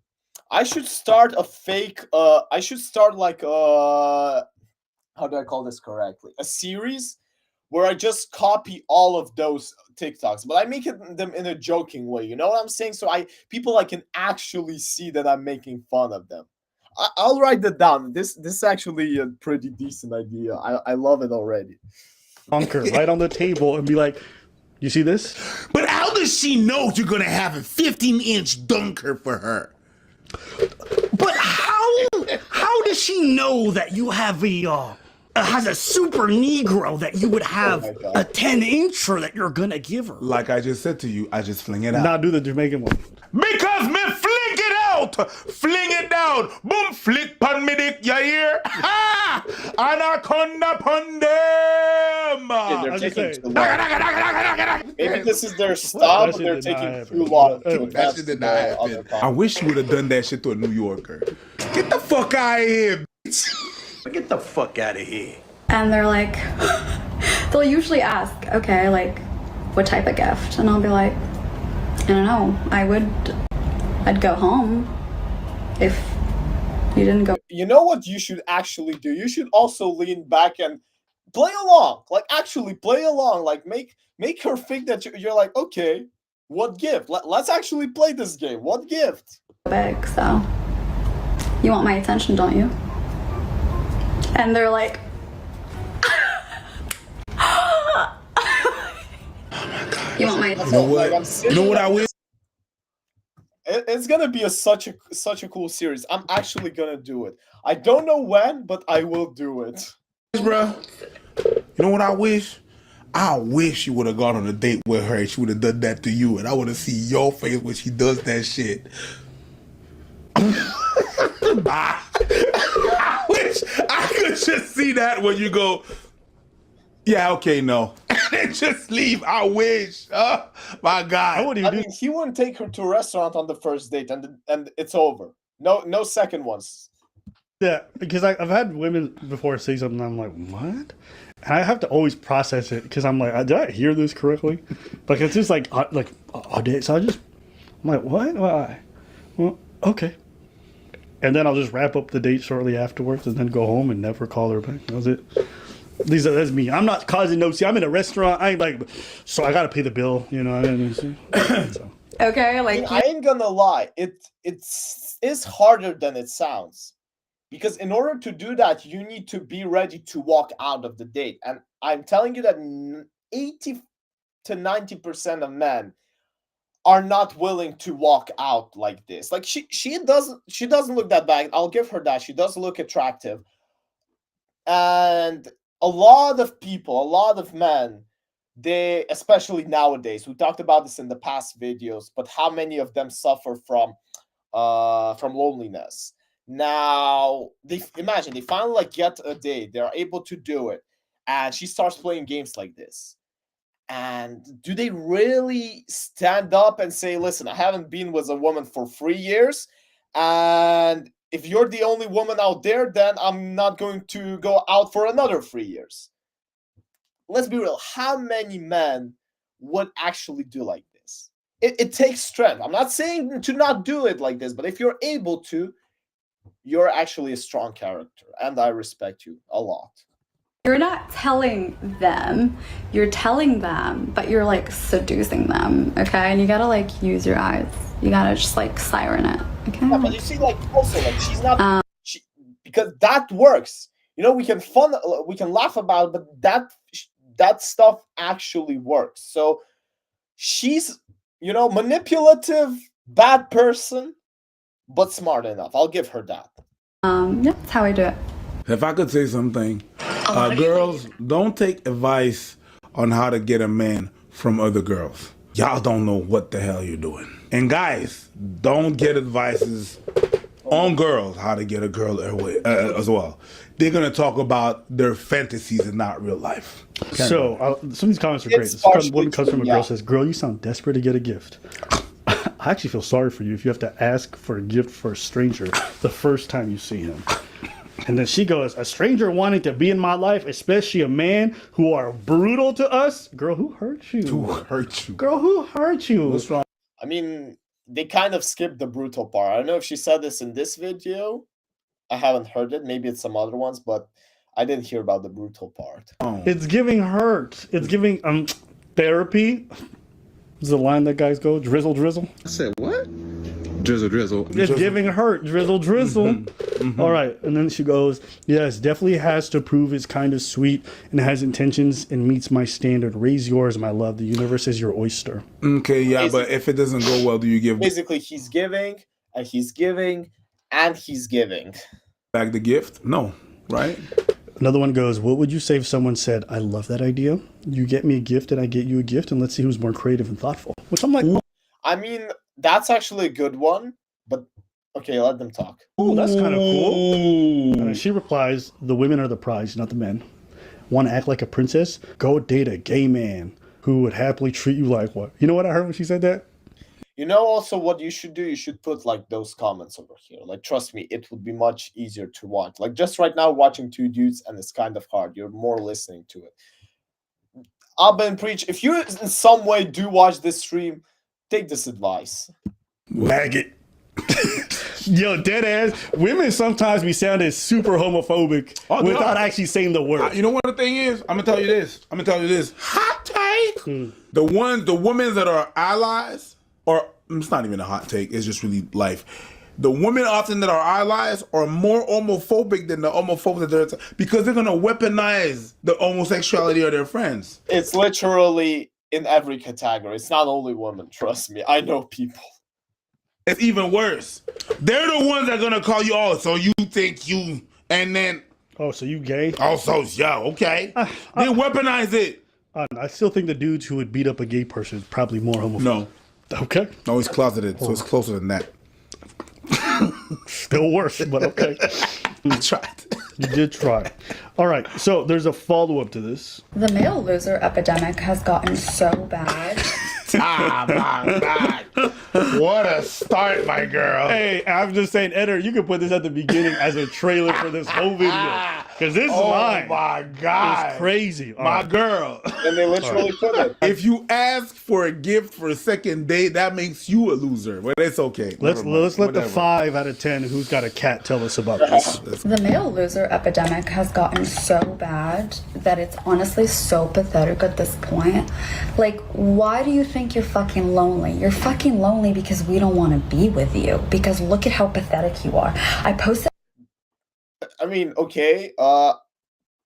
I should start a fake. I should start like how do I call this correctly? A series where I just copy all of those TikToks, but I make them in a joking way. You know what I'm saying? So people can actually see that I'm making fun of them. I'll write that down. This is actually a pretty decent idea. I love it already. Bunker right on the table and be like, you see this? But how does she know you're gonna have a 15-inch dunker for her? But how does she know that you have a has a super Negro that you would have my God. a 10-incher that you're gonna give her. Like I just said to you, I just fling it out. Now do the Jamaican one. Because me fling it out, fling it down, boom, flick pon me dick, you hear? Ha! Anaconda pon them! Yeah, they're I was just taking saying. too long. Maybe this is their That stop, shit but they're did not taking happen. too long That to shit advance That shit to did not the other happen. I conference. wish you would have done that shit to a New Yorker. Get the fuck out of here, bitch. Get the fuck out of here. And they're like, they'll usually ask, okay, like, what type of gift? And I'll be like, I don't know. I'd go home if you didn't go. You know what you should actually do? You should also lean back and play along. Like actually play along. Like make her think that you're like, okay, what gift? Let's actually play this game. What gift? Big, so you want my attention, don't you? And they're like, you want my attention? You know what? Like, I'm You know what I wish? It's gonna be such a cool series. I'm actually gonna do it. I don't know when, but I will do it. Bro, you know what I wish? I wish you would have gone on a date with her and she would have done that to you, and I would have seen your face when she does that shit. I wish I could just see that when you go, yeah, okay, no. And just leave. I wish. Oh, my God. I wouldn't I even do. mean, he wouldn't take her to a restaurant on the first date, and it's over. No second ones. Yeah, because I've had women before say something, and I'm like, what? And I have to always process it because I'm like, did I hear this correctly? Like it's just like a date. So I'm like, what? Why? Well, okay. And then I'll just wrap up the date shortly afterwards, and then go home and never call her back. That was it. That's me. I'm not causing no. See, I'm in a restaurant. I ain't like, so I gotta pay the bill. You know. So. Okay, like I ain't gonna lie. It's harder than it sounds, because in order to do that, you need to be ready to walk out of the date. And I'm telling you that 80 to 90% of men are not willing to walk out like this. Like she doesn't look that bad. I'll give her that. She does look attractive. And a lot of people, a lot of men, they, especially nowadays, we talked about this in the past videos, but how many of them suffer from loneliness? Now they finally like get a date, they're able to do it, and she starts playing games like this. And do they really stand up and say, listen, I haven't been with a woman for 3 years, and if you're the only woman out there, then I'm not going to go out for another 3 years? Let's be real. How many men would actually do like this? It takes strength. I'm not saying to not do it like this, but if you're able to, you're actually a strong character, and I respect you a lot. you're not telling them, you're telling them, but you're like seducing them, okay? And you gotta like use your eyes. You gotta just like siren it, okay? Yeah, but you see, like also, like she's not, because that works. You know, we can laugh about it, but that stuff actually works. So she's, you know, manipulative, bad person, but smart enough. I'll give her that. Yeah, that's how I do it. If I could say something, girls, don't take advice on how to get a man from other girls. Y'all don't know what the hell you're doing. And guys, don't get advices on girls how to get a girl as well. They're gonna talk about their fantasies and not real life. So some of these comments are great. This one comes from a girl says, "Girl, you sound desperate to get a gift." I actually feel sorry for you if you have to ask for a gift for a stranger the first time you see him. And then she goes, "A stranger wanting to be in my life, especially a man who are brutal to us." Girl, who hurt you? Who hurt you? Girl, who hurt you? What's wrong? I mean, they kind of skipped the brutal part. I don't know if she said this in this video. I haven't heard it. Maybe it's some other ones, but I didn't hear about the brutal part. It's giving hurt. It's giving therapy. Is the line that guys go, drizzle, drizzle? I said, what? Drizzle, drizzle. It's giving hurt, drizzle, drizzle. All right. And then she goes, yes, definitely has to prove it's kind of sweet and has intentions and meets my standard. Raise yours, my love. The universe is your oyster. Okay, yeah, but if it doesn't go well, do you give Basically, he's giving, and he's giving, and he's giving. back the gift? No, right? Another one goes, what would you say if someone said, I love that idea. You get me a gift and I get you a gift, and let's see who's more creative and thoughtful. Which I'm like, I mean, that's actually a good one, but okay, let them talk. oh, that's kind of cool. And then she replies, the women are the prize, not the men. Want to act like a princess? Go date a gay man who would happily treat you like what? You know what I heard when she said that? You know also what you should do? You should put like those comments over here. Like, trust me, it would be much easier to watch. Like, just right now watching two dudes, and it's kind of hard. You're more listening to it. Abba and Preach, if you in some way do watch this stream, take this advice. Maggot. Yo, dead ass. Women sometimes be sounding super homophobic without actually saying the word. You know what the thing is? I'm gonna tell you this. Hot take. The women that are allies, or it's not even a hot take. It's just really life. The women often that are allies are more homophobic than the homophobes that they're because they're gonna weaponize the homosexuality of their friends. It's literally in every category. It's not only women. Trust me, I know people. It's even worse. They're the ones that are gonna call you, oh, so you think you, and then, oh, so you gay? Oh, so yeah, okay. They weaponize it. I still think the dudes who would beat up a gay person is probably more homophobic. No. Okay. No, he's closeted, so it's closer than that. Still worse, but okay. I tried. You did try. All right, so there's a follow-up to this. The male loser epidemic has gotten so bad. My God. What a start, my girl. Hey, I'm just saying, Eder, you can put this at the beginning as a trailer for this whole video. Because this is mine. Oh, my God. It's crazy. My girl. And they literally put it. If you ask for a gift for a second date, that makes you a loser. But it's okay. Let's let the 5 out of 10 who's got a cat tell us about this. The male loser epidemic has gotten so bad that it's honestly so pathetic at this point. Like, why do you think you're fucking lonely? You're fucking lonely because we don't want to be with you. Because look at how pathetic you are. I posted. I mean, okay,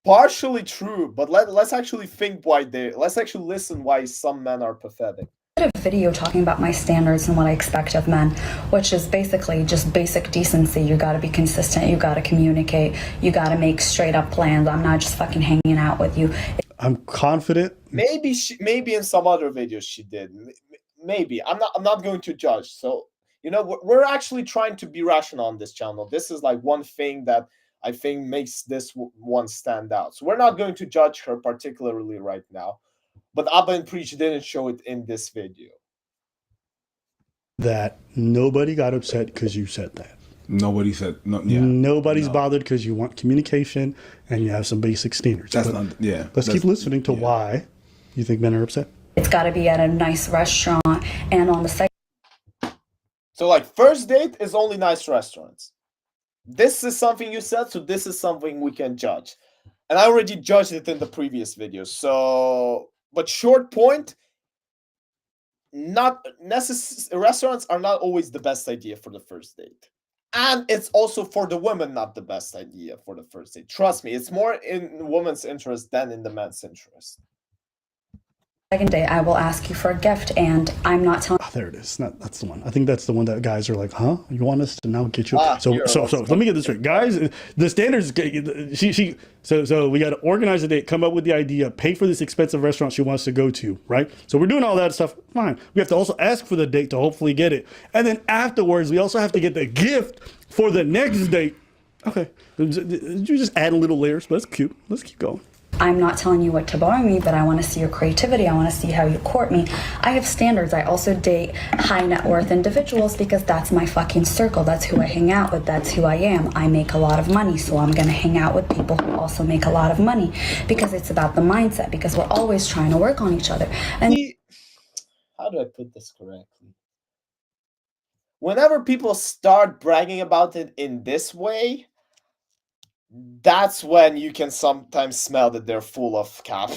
partially true, but let's actually think why let's actually listen why some men are pathetic. A video talking about my standards and what I expect of men, which is basically just basic decency. You got to be consistent, you got to communicate, you got to make straight up plans. I'm not just fucking hanging out with you. I'm confident. Maybe in some other videos she did. Maybe. I'm not going to judge. So, you know, we're actually trying to be rational on this channel. This is like one thing that I think makes this one stand out. So we're not going to judge her particularly right now. But Abba and Preach didn't show it in this video. That nobody got upset because you said that. Nobody said no. Yeah. Nobody's bothered because you want communication and you have some basic standards. That's not, yeah. Let's keep listening to why you think men are upset. It's got to be at a nice restaurant and on the site. So like first date is only nice restaurants. This is something you said, so this is something we can judge. And I already judged it in the previous video. So, but short point, not necessary. Restaurants are not always the best idea for the first date. And it's also for the women not the best idea for the first date. Trust me, it's more in the woman's interest than in the man's interest. Second day, I will ask you for a gift, and I'm not telling. Oh, there it is. That's the one. I think that's the one that guys are like, huh? You want us to now get you? So let me get this straight, guys. The standards. So we got to organize a date, come up with the idea, pay for this expensive restaurant she wants to go to, right? So we're doing all that stuff. Fine. We have to also ask for the date to hopefully get it, and then afterwards, we also have to get the gift for the next date. Okay. You just add a little layers, but it's cute. Let's keep going. I'm not telling you what to buy me, but I want to see your creativity. I want to see how you court me. I have standards. I also date high net worth individuals because that's my fucking circle. That's who I hang out with. That's who I am. I make a lot of money, so I'm going to hang out with people who also make a lot of money because it's about the mindset, because we're always trying to work on each other. And how do I put this correctly? Whenever people start bragging about it in this way, that's when you can sometimes smell that they're full of cap.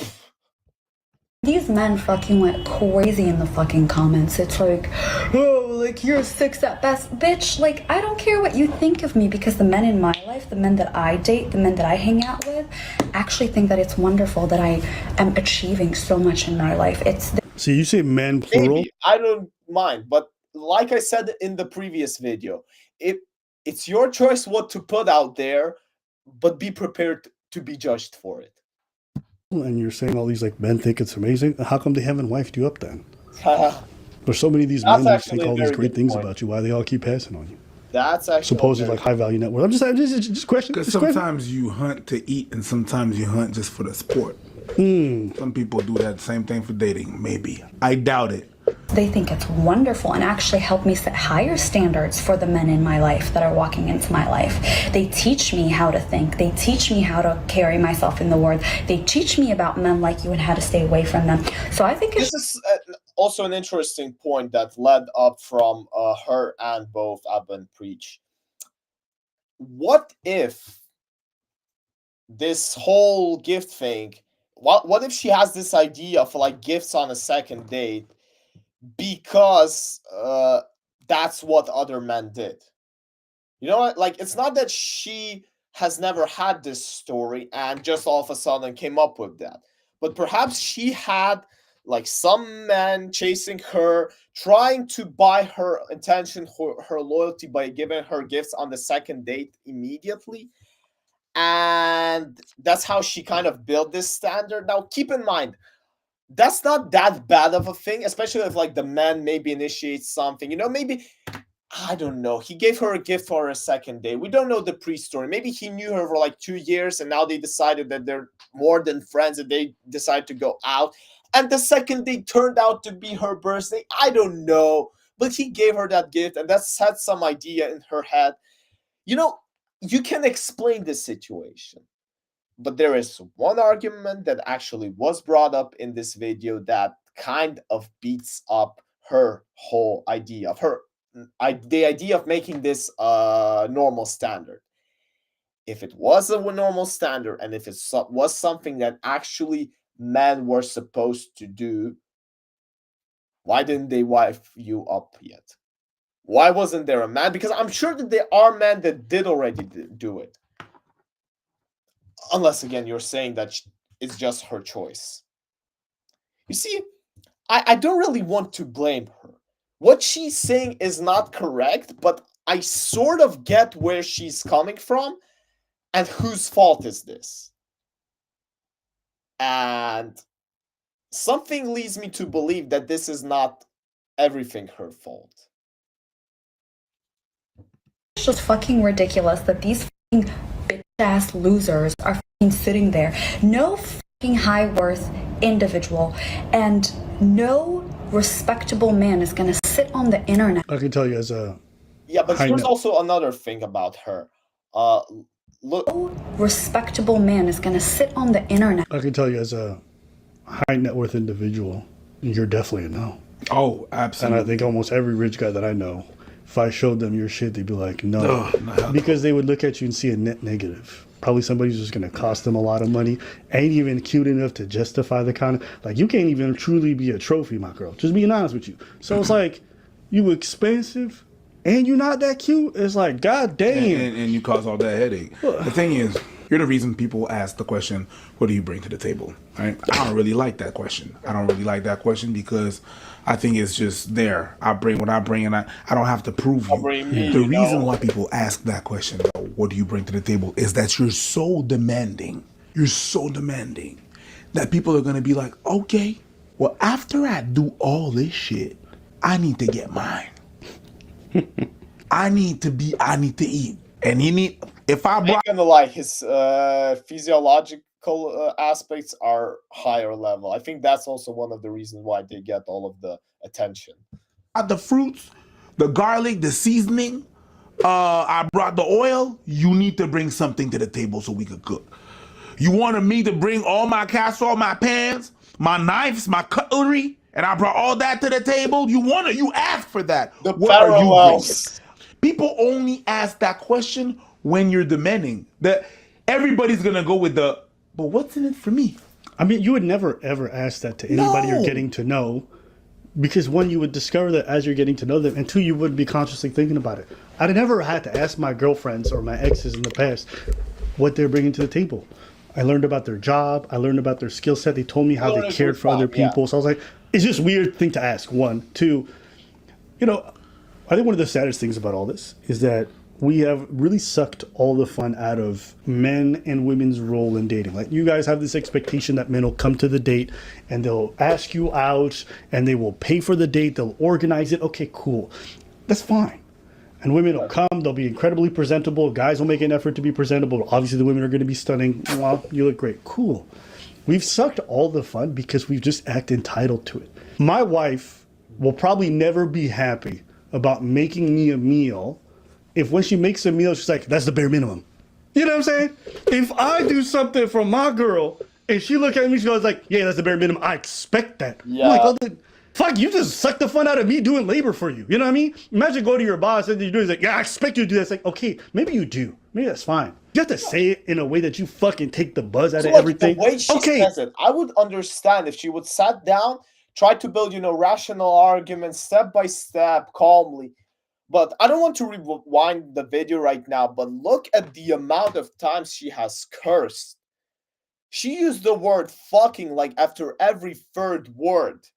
these men fucking went crazy in the fucking comments. It's like, oh, like you're 6 at best. Bitch, like I don't care what you think of me, because the men in my life, the men that I date, the men that I hang out with, actually think that it's wonderful that I am achieving so much in my life. So you say men plural? Maybe, I don't mind, but like I said in the previous video, it's your choice what to put out there, but be prepared to be judged for it. And you're saying all these like men think it's amazing. How come they haven't wifed you up then? There's so many of these That's men who actually think a all these very great good things point. about you. Why they all keep passing on you? That's actually Supposedly like high value net worth. I'm just question. Because Just question. sometimes you hunt to eat and sometimes you hunt just for the sport. Some people do that same thing for dating. Maybe. I doubt it. They think it's wonderful and actually help me set higher standards for the men in my life that are walking into my life. They teach me how to think. They teach me how to carry myself in the world. They teach me about men like you and how to stay away from them. So I think it's This is also an interesting point that led up from her and both Abba and Preach. What if this whole gift thing, what if she has this idea of like gifts on a second date because that's what other men did? You know what? Like, it's not that she has never had this story and just all of a sudden came up with that, but perhaps she had like some man chasing her, trying to buy her attention, her loyalty by giving her gifts on the second date immediately. And that's how she kind of built this standard. Now, keep in mind, that's not that bad of a thing, especially if like the man maybe initiates something. You know, maybe, I don't know, he gave her a gift for a second date. We don't know the pre-story. Maybe he knew her for like 2 years and now they decided that they're more than friends and they decide to go out. And the second date turned out to be her birthday. I don't know. But he gave her that gift and that set some idea in her head. You know, you can explain this situation. But there is one argument that actually was brought up in this video that kind of beats up her whole idea of the idea of making this a normal standard. If it was a normal standard and if it was something that actually men were supposed to do, why didn't they wife you up yet? Why wasn't there a man? Because I'm sure that there are men that did already do it. Unless, again, you're saying that it's just her choice. You see, I don't really want to blame her. What she's saying is not correct, but I sort of get where she's coming from and whose fault is this. And something leads me to believe that this is not everything her fault. It's just fucking ridiculous that these fucking bitch-ass losers are fucking sitting there. No fucking high-worth individual and no respectable man is gonna sit on the internet. I can tell you as a Yeah, but here's also another thing about her. Look, no respectable man is gonna sit on the internet. I can tell you as a high net worth individual, you're definitely a no. Oh, absolutely. And I think almost every rich guy that I know, if I showed them your shit, they'd be like, no. Because they would look at you and see a net negative. Probably somebody's just going to cost them a lot of money. Ain't even cute enough to justify the kind of... Like, you can't even truly be a trophy, my girl. Just being honest with you. So it's like, you expensive and you're not that cute? It's like, god damn. And you cause all that headache. The thing is, you're the reason people ask the question, what do you bring to the table? Right? I don't really like that question. I don't really like that question because I think it's just there. I bring what I bring and I don't have to prove you. The reason why people ask that question, what do you bring to the table, is that you're so demanding. You're so demanding that people are going to be like, okay, well, after I do all this shit, I need to get mine. I need to eat. And if I I'm not gonna lie, his physiological aspects are higher level. I think that's also one of the reasons why they get all of the attention. The fruits, the garlic, the seasoning, I brought the oil. You need to bring something to the table so we could cook. You wanted me to bring all my casserole, my pans, my knives, my cutlery, and I brought all that to the table. You asked for that. What are you bringing? People only ask that question when you're demanding. That everybody's gonna go with but what's in it for me? I mean, you would never ever ask that to anybody you're getting to know, because one, you would discover that as you're getting to know them, and two, you wouldn't be consciously thinking about it. I never had to ask my girlfriends or my exes in the past what they're bringing to the table. I learned about their job. I learned about their skill set. They told me how they cared for other people. Yeah. So I was like, it's just a weird thing to ask. One, two, I think one of the saddest things about all this is that we have really sucked all the fun out of men and women's role in dating. Like, you guys have this expectation that men will come to the date and they'll ask you out and they will pay for the date, they'll organize it. Okay, cool. That's fine. And women will come, they'll be incredibly presentable. Guys will make an effort to be presentable. Obviously, the women are going to be stunning. Wow, you look great. Cool. We've sucked all the fun because we've just acted entitled to it. My wife will probably never be happy about making me a meal if when she makes a meal, she's like, that's the bare minimum. You know what I'm saying? If I do something for my girl and she look at me, she goes like, yeah, that's the bare minimum. I expect that. Yeah. I'm like, oh, fuck, you just sucked the fun out of me doing labor for you. You know what I mean? Imagine go to your boss and you do, he's like, yeah, I expect you to do that. It's like, okay, maybe you do. Maybe that's fine. You have to say it in a way that you fucking take the buzz out of everything. The way she says it, I would understand if she would sat down, try to build, rational arguments step by step, calmly. But I don't want to rewind the video right now, but look at the amount of times she has cursed. She used the word fucking like after every third word,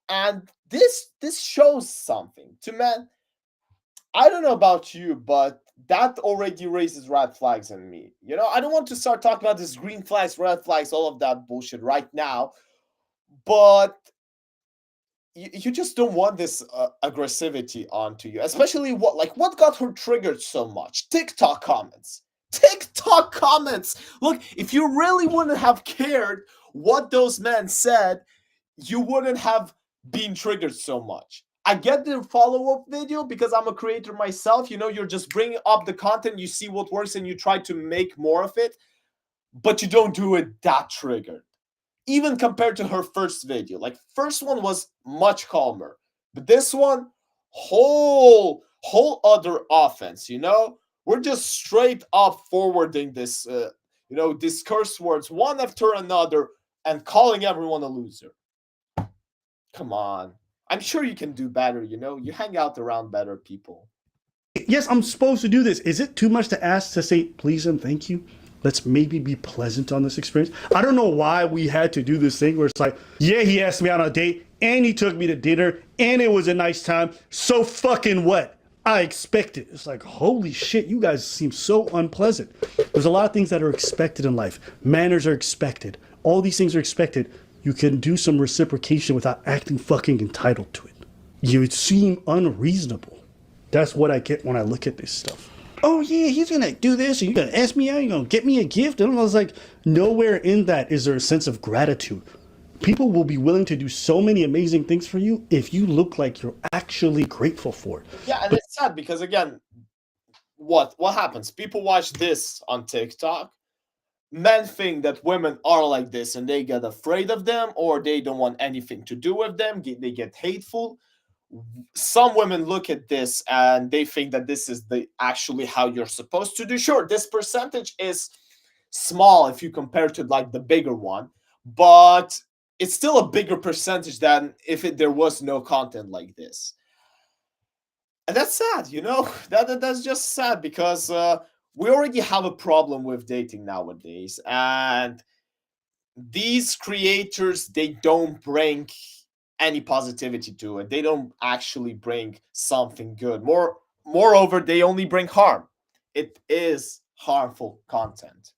and this shows something to men. I don't know about you, but that already raises red flags in me. I don't want to start talking about this green flags, red flags, all of that bullshit right now, but you just don't want this aggressivity onto you, especially what got her triggered so much? TikTok comments. Look, if you really wouldn't have cared what those men said, you wouldn't have been triggered so much. I get the follow-up video because I'm a creator myself. You're just bringing up the content, you see what works and you try to make more of it, but you don't do it that triggered. Even compared to her first video. First one was much calmer. But this one, whole other offense, We're just straight up forwarding this, these curse words one after another and calling everyone a loser. Come on. I'm sure you can do better, You hang out around better people. Yes, I'm supposed to do this. Is it too much to ask to say please and thank you? Let's maybe be pleasant on this experience. I don't know why we had to do this thing where it's like, yeah, he asked me out on a date and he took me to dinner and it was a nice time. So fucking what? I expect it. It's like, holy shit, you guys seem so unpleasant. There's a lot of things that are expected in life. Manners are expected. All these things are expected. You can do some reciprocation without acting fucking entitled to it. You seem unreasonable. That's what I get when I look at this stuff. Oh yeah, he's gonna do this, and you're gonna ask me out, you're gonna get me a gift. And I was like, nowhere in that is there a sense of gratitude. People will be willing to do so many amazing things for you if you look like you're actually grateful for it. Yeah, and it's sad because again, what happens? People watch this on TikTok. Men think that women are like this and they get afraid of them or they don't want anything to do with them. They get hateful. Some women look at this and they think that this is actually how you're supposed to do. Sure, this percentage is small if you compare to the bigger one, but it's still a bigger percentage than if there was no content like this. And that's sad, that's just sad because we already have a problem with dating nowadays, and these creators, they don't bring any positivity to it. They don't actually bring something good. Moreover, they only bring harm. It is harmful content.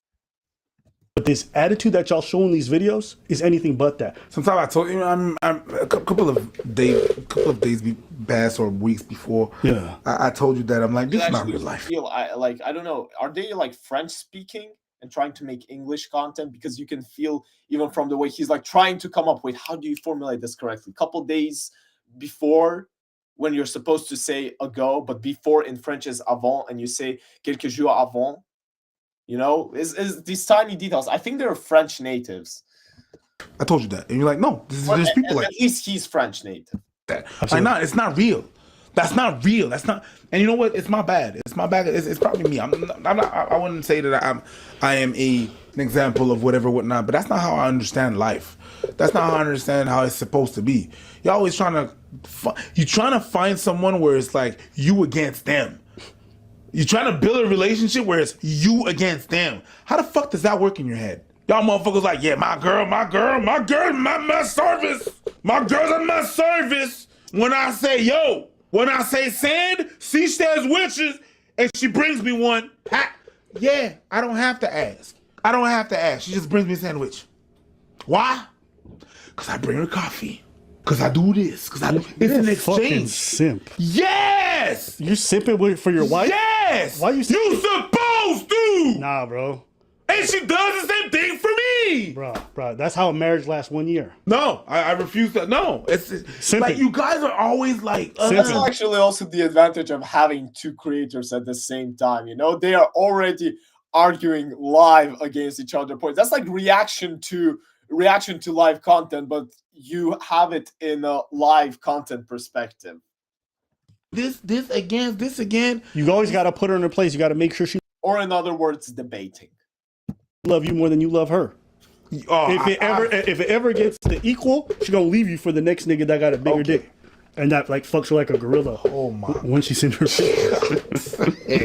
But this attitude that y'all show in these videos is anything but that. Sometimes I told you, I'm a couple of days past or weeks before. Yeah, I told you that I'm like, this is not real life. I don't know. Are they French speaking and trying to make English content? Because you can feel even from the way he's trying to come up with how do you formulate this correctly. Couple days before, when you're supposed to say ago, but before in French is avant, and you say quelques jours avant. Is these tiny details. I think they're French natives. I told you that, and you're like, no, there's people like at least he's French native. That. It's not real. That's not real. That's not. And you know what? It's my bad. It's my bad. It's probably me. I'm not. I wouldn't say that I am an example of whatnot. But that's not how I understand life. That's not how I understand how it's supposed to be. You're always trying to find someone where it's like you against them. You're trying to build a relationship where it's you against them. How the fuck does that work in your head? Y'all motherfuckers like, yeah, my girl, my service. My girl's at my service. When I say, yo, when I say sand, she says witches, and she brings me one. Yeah, I don't have to ask. I don't have to ask. She just brings me a sandwich. Why? Because I bring her coffee. Because I do this. Because it's an exchange. Simp. Yes! You simping for your wife? Yes! Why you You supposed to! Nah, bro. And she does the same thing for me! Bro, that's how a marriage lasts 1 year. No, I refuse to. No, it's Simping. like you guys are always like. That's actually also the advantage of having two creators at the same time. You know, they are already arguing live against each other points. That's like reaction to live content, but you have it in a live content perspective. This again. You always got to put her in her place. You got to make sure she, or in other words, debating. Love you more than you love her. If it ever gets to equal, she gonna leave you for the next nigga that got a bigger dick, and that like fucks her like a gorilla. Oh my! When she's in her face.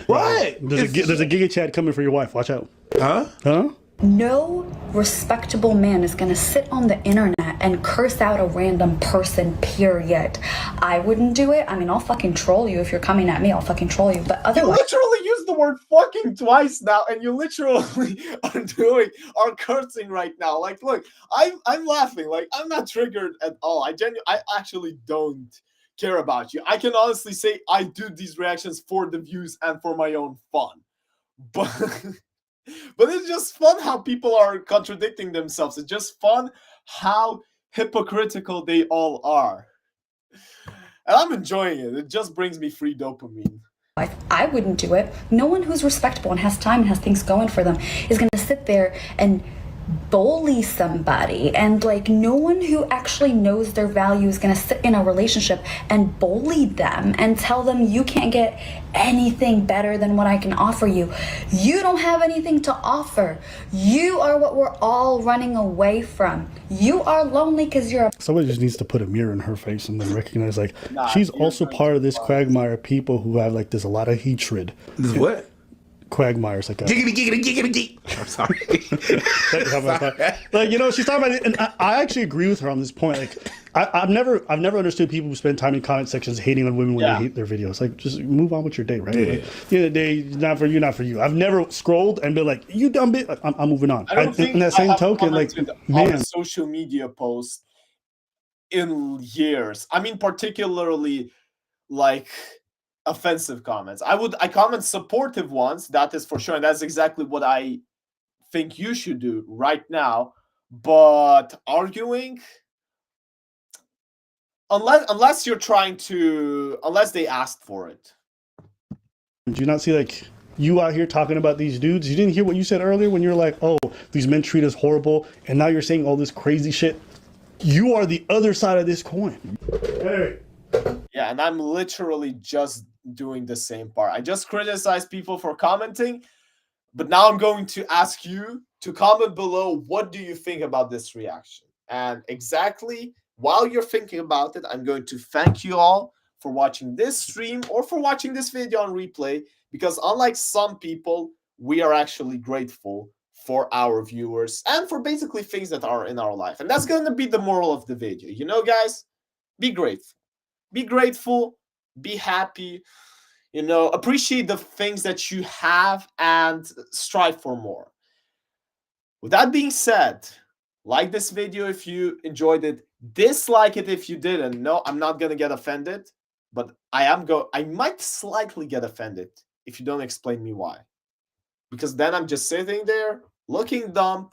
What? There's a Giga Chad coming for your wife. Watch out. Huh? No respectable man is gonna sit on the internet and curse out a random person, period. I wouldn't do it. I mean, I'll fucking troll you if you're coming at me. I'll fucking troll you. But You otherwise, literally used the word fucking twice now, and you literally are cursing right now. Like, look, I'm laughing. Like, I'm not triggered at all. I actually don't care about you. I can honestly say I do these reactions for the views and for my own fun. But it's just fun how people are contradicting themselves. It's just fun how hypocritical they all are. And I'm enjoying it. It just brings me free dopamine. I wouldn't do it. No one who's respectable and has time and has things going for them is gonna sit there and bully somebody, and like no one who actually knows their value is going to sit in a relationship and bully them and tell them you can't get anything better than what I can offer you. You don't have anything to offer. You are what we're all running away from. You are lonely because you're Somebody just needs to put a mirror in her face and then recognize like she's also part of this quagmire people who have like there's a lot of hatred. This what? Quagmire's like a Giggity. I'm sorry. Like, you know, she's talking about it, and I actually agree with her on this point. Like, I've never understood people who spend time in comment sections hating on women when they hate their videos. Like, just move on with your day, right? Yeah. Like, at the end of the day, not for you, not for you. I've never scrolled and been like, you dumb bitch. Like, I'm moving on. In that same token, like, man, on social media posts in years. I mean, particularly like offensive comments. I comment supportive ones, that is for sure, and that's exactly what I think you should do right now. But arguing, unless you're trying to, unless they asked for it. do you not see like you out here talking about these dudes? You didn't hear what you said earlier when you're like, oh, these men treat us horrible, and now you're saying all this crazy shit. You are the other side of this coin. Hey. Yeah, and I'm literally just doing the same part. I just criticize people for commenting, but now I'm going to ask you to comment below, what do you think about this reaction? And exactly while you're thinking about it, I'm going to thank you all for watching this stream or for watching this video on replay, because unlike some people, we are actually grateful for our viewers and for basically things that are in our life. And that's going to be the moral of the video. You know, guys, be grateful. Be grateful, be happy, you know, appreciate the things that you have and strive for more. With that being said, like this video if you enjoyed it, dislike it if you didn't. No, I'm not going to get offended, but I might slightly get offended if you don't explain me why. Because then I'm just sitting there looking dumb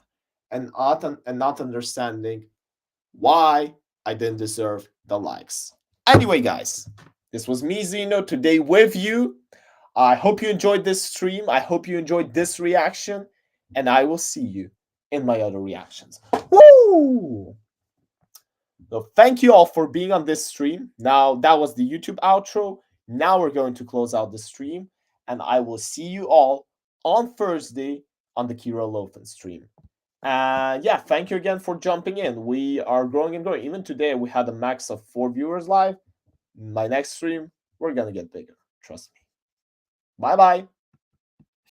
and not understanding why I didn't deserve the likes. Anyway, guys, this was me, Zeno, today with you. I hope you enjoyed this stream. I hope you enjoyed this reaction. And I will see you in my other reactions. Woo! So thank you all for being on this stream. Now, that was the YouTube outro. Now we're going to close out the stream. And I will see you all on Thursday on the Kira Lothan stream. Yeah, thank you again for jumping in. We are growing and growing. Even today, we had a max of 4 viewers live. My next stream, we're going to get bigger. Trust me. Bye-bye.